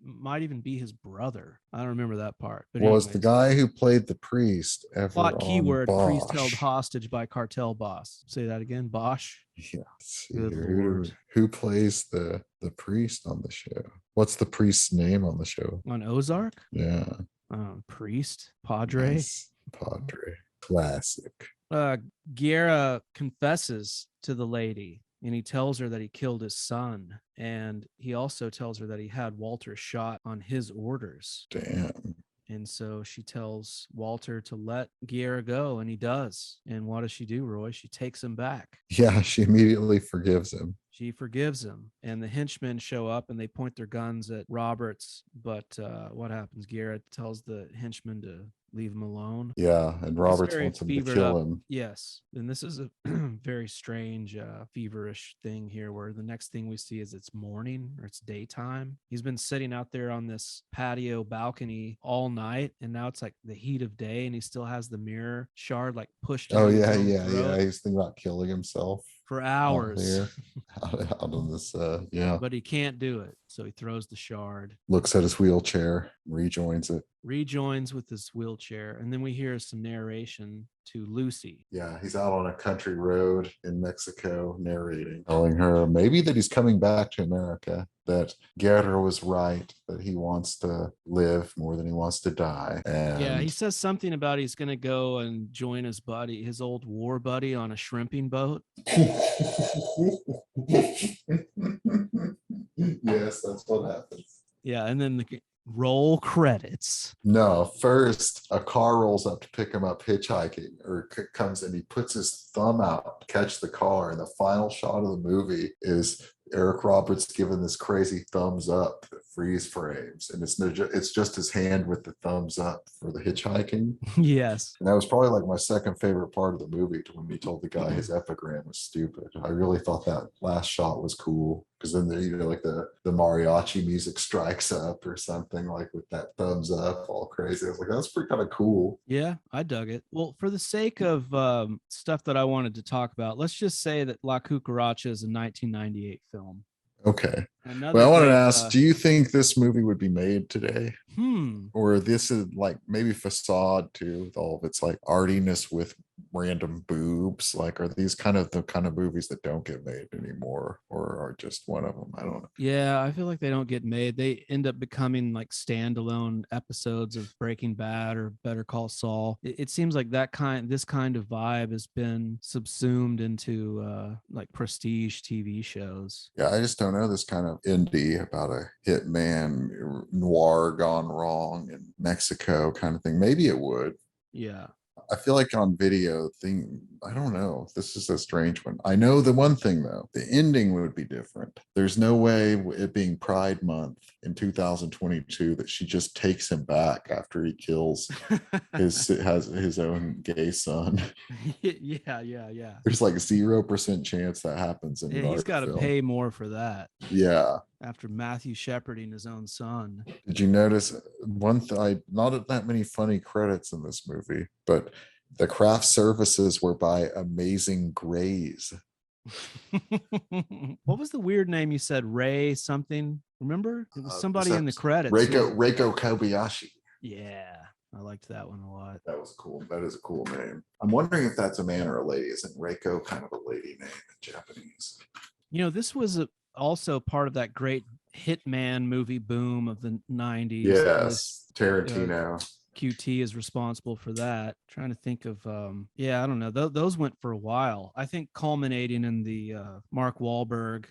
might even be his brother. I don't remember that part. But was the guy who played the priest ever plot keyword Bosch? Priest held hostage by cartel boss. Say that again, Bosch. Yes. Good Who plays the priest on the show? What's the priest's name on the show? On Ozark? Yeah. Priest? Padre? Yes. Padre. Classic. Guerra confesses to the lady, and he tells her that he killed his son, and he also tells her that he had Walter shot on his orders. Damn. And so she tells Walter to let Guerra go, and he does. And what does she do, Roy? She takes him back. Yeah, she immediately forgives him. She forgives him, and the henchmen show up and they point their guns at Roberts. But what happens? Garrett tells the henchmen to leave him alone. Yeah, and Roberts wants him to kill him. Yes, and this is a very strange, feverish thing here, where the next thing we see is it's morning or it's daytime. He's been sitting out there on this patio balcony all night, and now it's like the heat of day, and he still has the mirror shard like pushed. Oh yeah. He's thinking about killing himself for hours out on this. But he can't do it, so he throws the shard. Looks at his wheelchair, rejoins with his wheelchair, and then we hear some narration to Lucy. Yeah, he's out on a country road in Mexico narrating, telling her maybe that he's coming back to America, that Guerra was right, that he wants to live more than he wants to die. And yeah, he says something about he's going to go and join his old war buddy on a shrimping boat. Yes, that's what happens. Yeah, and then the roll credits. No, first a car rolls up to pick him up hitchhiking, or comes and he puts his thumb out to catch the car, and the final shot of the movie is Eric Roberts giving this crazy thumbs up that freeze frames, and it's just his hand with the thumbs up for the hitchhiking. Yes, and that was probably like my second favorite part of the movie, to when he told the guy his epigram was stupid. I really thought that last shot was cool, because then like the mariachi music strikes up or something, like with that thumbs up all crazy. I was like, that's pretty kind of cool. Yeah, I dug it. Well, for the sake of stuff that I wanted to talk about, let's just say that La Cucaracha is a 1998 film. Okay. Well, I wanted to ask, do you think this movie would be made today? Or this is like maybe facade too, with all of its like artiness with random boobs? Like, are these the kind of movies that don't get made anymore, or are just one of them? I don't know. Yeah, I feel like they don't get made. They end up becoming like standalone episodes of Breaking Bad or Better Call Saul. It seems like this kind of vibe has been subsumed into like prestige TV shows. Yeah, I just don't know, this kind of indie about a hitman noir gone wrong in Mexico kind of thing. Maybe it would. Yeah. I feel like on video thing, I don't know. This is a strange one. I know the one thing though, the ending would be different. There's no way, it being Pride Month in 2022, that she just takes him back after he kills his own gay son. Yeah. There's like 0% chance that happens in he's got to pay more for that. Yeah. After Matthew shepherding his own son. Did you notice one thing? Not that many funny credits in this movie, but the craft services were by Amazing Grays. What was the weird name you said? Ray something? Remember? It was somebody in the credits. Reiko Kobayashi. Yeah, I liked that one a lot. That was cool. That is a cool name. I'm wondering if that's a man or a lady. Isn't Reiko kind of a lady name in Japanese? This was also part of that great hitman movie boom of the 90s. Yes, Tarantino. QT is responsible for that. Trying to think of I don't know. Those went for a while. I think culminating in the big Mark Wahlberg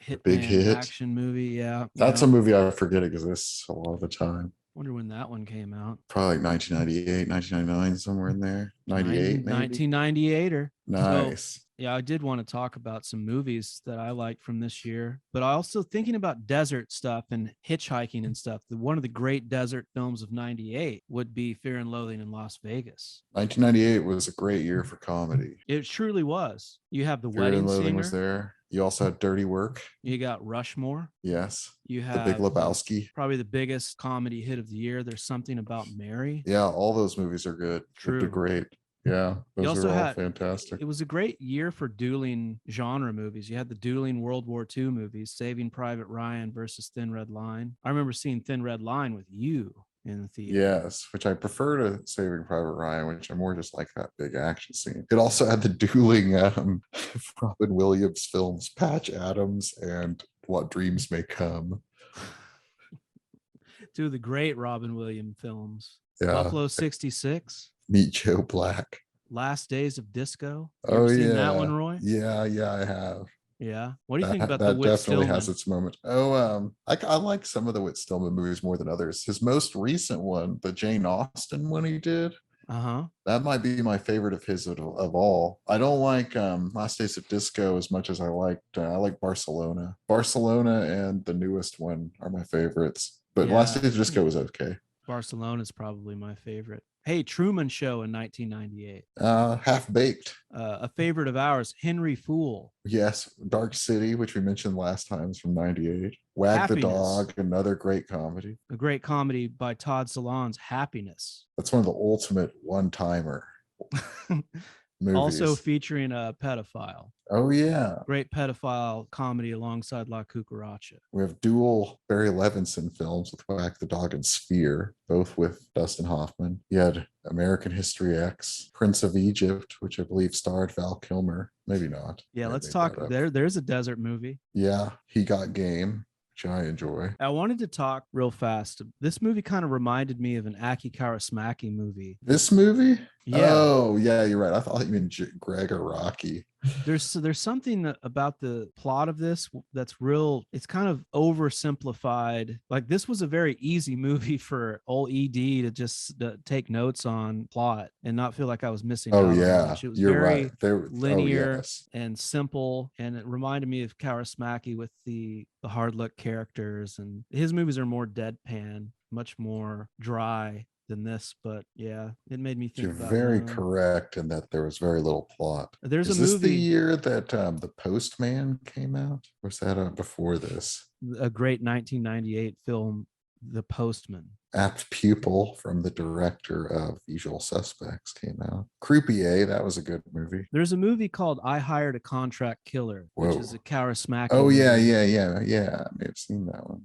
hitman action movie. Yeah. That's a movie I forget exists a lot of the time. Wonder when that one came out. Probably like 1998, 1999, somewhere in there. 98, 1998er. Nice. So, yeah, I did want to talk about some movies that I liked from this year, but I also thinking about desert stuff and hitchhiking and stuff. One of the great desert films of 98 would be Fear and Loathing in Las Vegas. 1998 was a great year for comedy. It truly was. You have The Fear Wedding and Loathing Singer. Was there. You also had Dirty Work. You got Rushmore. Yes. You have The Big Lebowski. Probably the biggest comedy hit of the year. There's Something About Mary. Yeah, all those movies are good. True. They're great. Yeah, those are all fantastic. It was a great year for dueling genre movies. You had the dueling World War II movies, Saving Private Ryan versus Thin Red Line. I remember seeing Thin Red Line with you in the theater. Yes, which I prefer to Saving Private Ryan, which I more just like that big action scene. It also had the dueling Robin Williams films, Patch Adams and What Dreams May Come. Two of the great Robin Williams films. Yeah. Buffalo 66. Meet Joe Black. Last Days of Disco. You Oh ever seen yeah, that one, Roy? yeah, I have. Yeah. What do you think about the That Whit definitely Stillman? has its moment. Oh, I like some of the Whit Stillman movies more than others. His most recent one, the Jane Austen one he did, that might be my favorite of his of all. I don't like Last Days of Disco as much as I like Barcelona. Barcelona and the newest one are my favorites, but Last Days of Disco was okay. Barcelona is probably my favorite. Hey, Truman Show in 1998. Half Baked. A favorite of ours, Henry Fool. Yes, Dark City, which we mentioned last time, is from '98. Wag Happiness. the Dog, another great comedy. A great comedy by Todd Solondz, Happiness. That's one of the ultimate one-timer movies. Also featuring a pedophile. Oh yeah. Great pedophile comedy alongside La Cucaracha. We have dual Barry Levinson films with Wag the Dog and Sphere, both with Dustin Hoffman. You had American History X, Prince of Egypt, which I believe starred Val Kilmer. Maybe not. Yeah, let's talk. There's a desert movie. Yeah, He Got Game, which I enjoy. I wanted to talk real fast. This movie kind of reminded me of an Aki Kaurismäki movie. This movie? Yeah. Oh, yeah, you're right. I thought you meant Greg or Rocky. There's something about the plot of this that's real. It's kind of oversimplified. Like, this was a very easy movie for old ED to just take notes on plot and not feel like I was missing out. Oh yeah, much. It was you're very right. linear and simple, and it reminded me of Kaurismäki with the hard luck characters. And his movies are more deadpan, much more dry than this, but yeah, it made me think. You're very correct in that there was very little plot. There's Is a movie. This the year that The Postman came out? Or was that before this? A great 1998 film, The Postman. Apt Pupil from the director of Usual Suspects came out. Croupier, that was a good movie. There's a movie called I Hired a Contract Killer, which is a Kaurismäki. Oh yeah. I may have seen that one.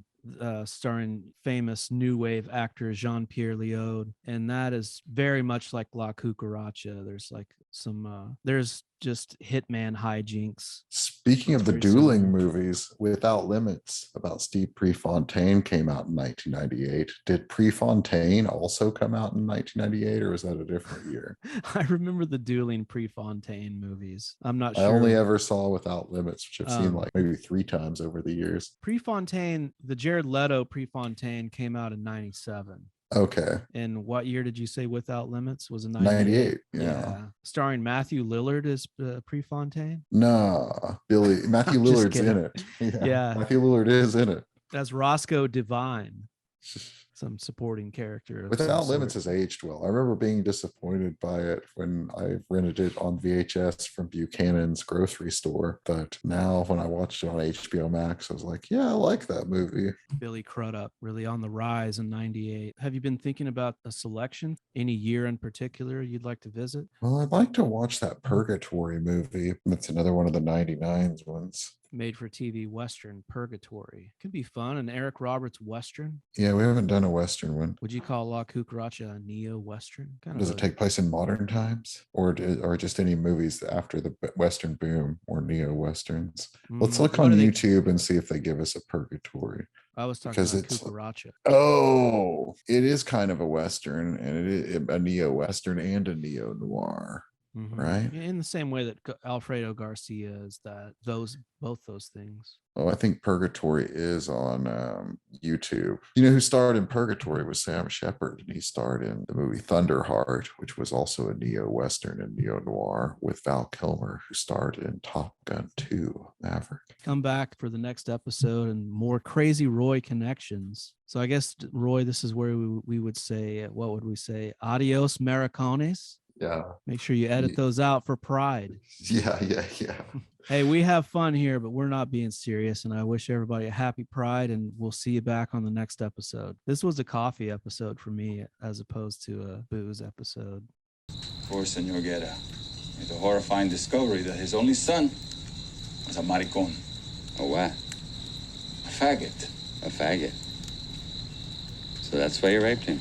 Starring famous new wave actor Jean-Pierre Léaud, and that is very much like La Cucaracha. There's like some there's just hitman hijinks. Speaking of the dueling movies, Without Limits about Steve Prefontaine came out in 1998. Did Prefontaine also come out in 1998, or was that a different year? I remember the dueling Prefontaine movies. I'm not sure. I only ever saw Without Limits, which I've seen like maybe 3 times over the years. Prefontaine, the Jared Leto Prefontaine came out in 97. Okay. And what year did you say Without Limits was? In 98? Yeah. Starring Matthew Lillard as Prefontaine? No, Matthew Lillard's in it. Yeah. Matthew Lillard is in it. That's Roscoe Devine. Some supporting character. Without Limits has aged well. I remember being disappointed by it when I rented it on VHS from Buchanan's grocery store. But now when I watched it on HBO Max, I was like, yeah, I like that movie. Billy Crudup, really on the rise in 98. Have you been thinking about a selection? Any year in particular you'd like to visit? Well, I'd like to watch that Purgatory movie. That's another one of the 99's ones. Made for TV Western, Purgatory. Could be fun. An Eric Roberts Western. Yeah, we haven't done a Western one. Would you call La Cucaracha a neo-Western? Does it take place in modern times, or just any movies after the Western boom, or neo-Westerns? Let's look on YouTube and see if they give us a Purgatory. I was talking about Cucaracha. Oh, it is kind of a Western, and it is a neo-Western and a neo-noir. Mm-hmm. Right, in the same way that Alfredo Garcia is both those things. Oh, I think Purgatory is on YouTube. You know who starred in Purgatory was Sam Shepard, and he starred in the movie Thunderheart, which was also a neo-western and neo-noir with Val Kilmer, who starred in Top Gun 2 Maverick. Come back for the next episode and more Crazy Roy connections. So I guess, Roy, this is where we would say, what would we say? Adios, Maricones. Yeah. Make sure you edit those out for Pride. Yeah. Hey, we have fun here, but we're not being serious. And I wish everybody a happy Pride, and we'll see you back on the next episode. This was a coffee episode for me as opposed to a booze episode. Poor Senor Guerra made the horrifying discovery that his only son was a maricón. A what? A faggot. A faggot. So that's why you raped him?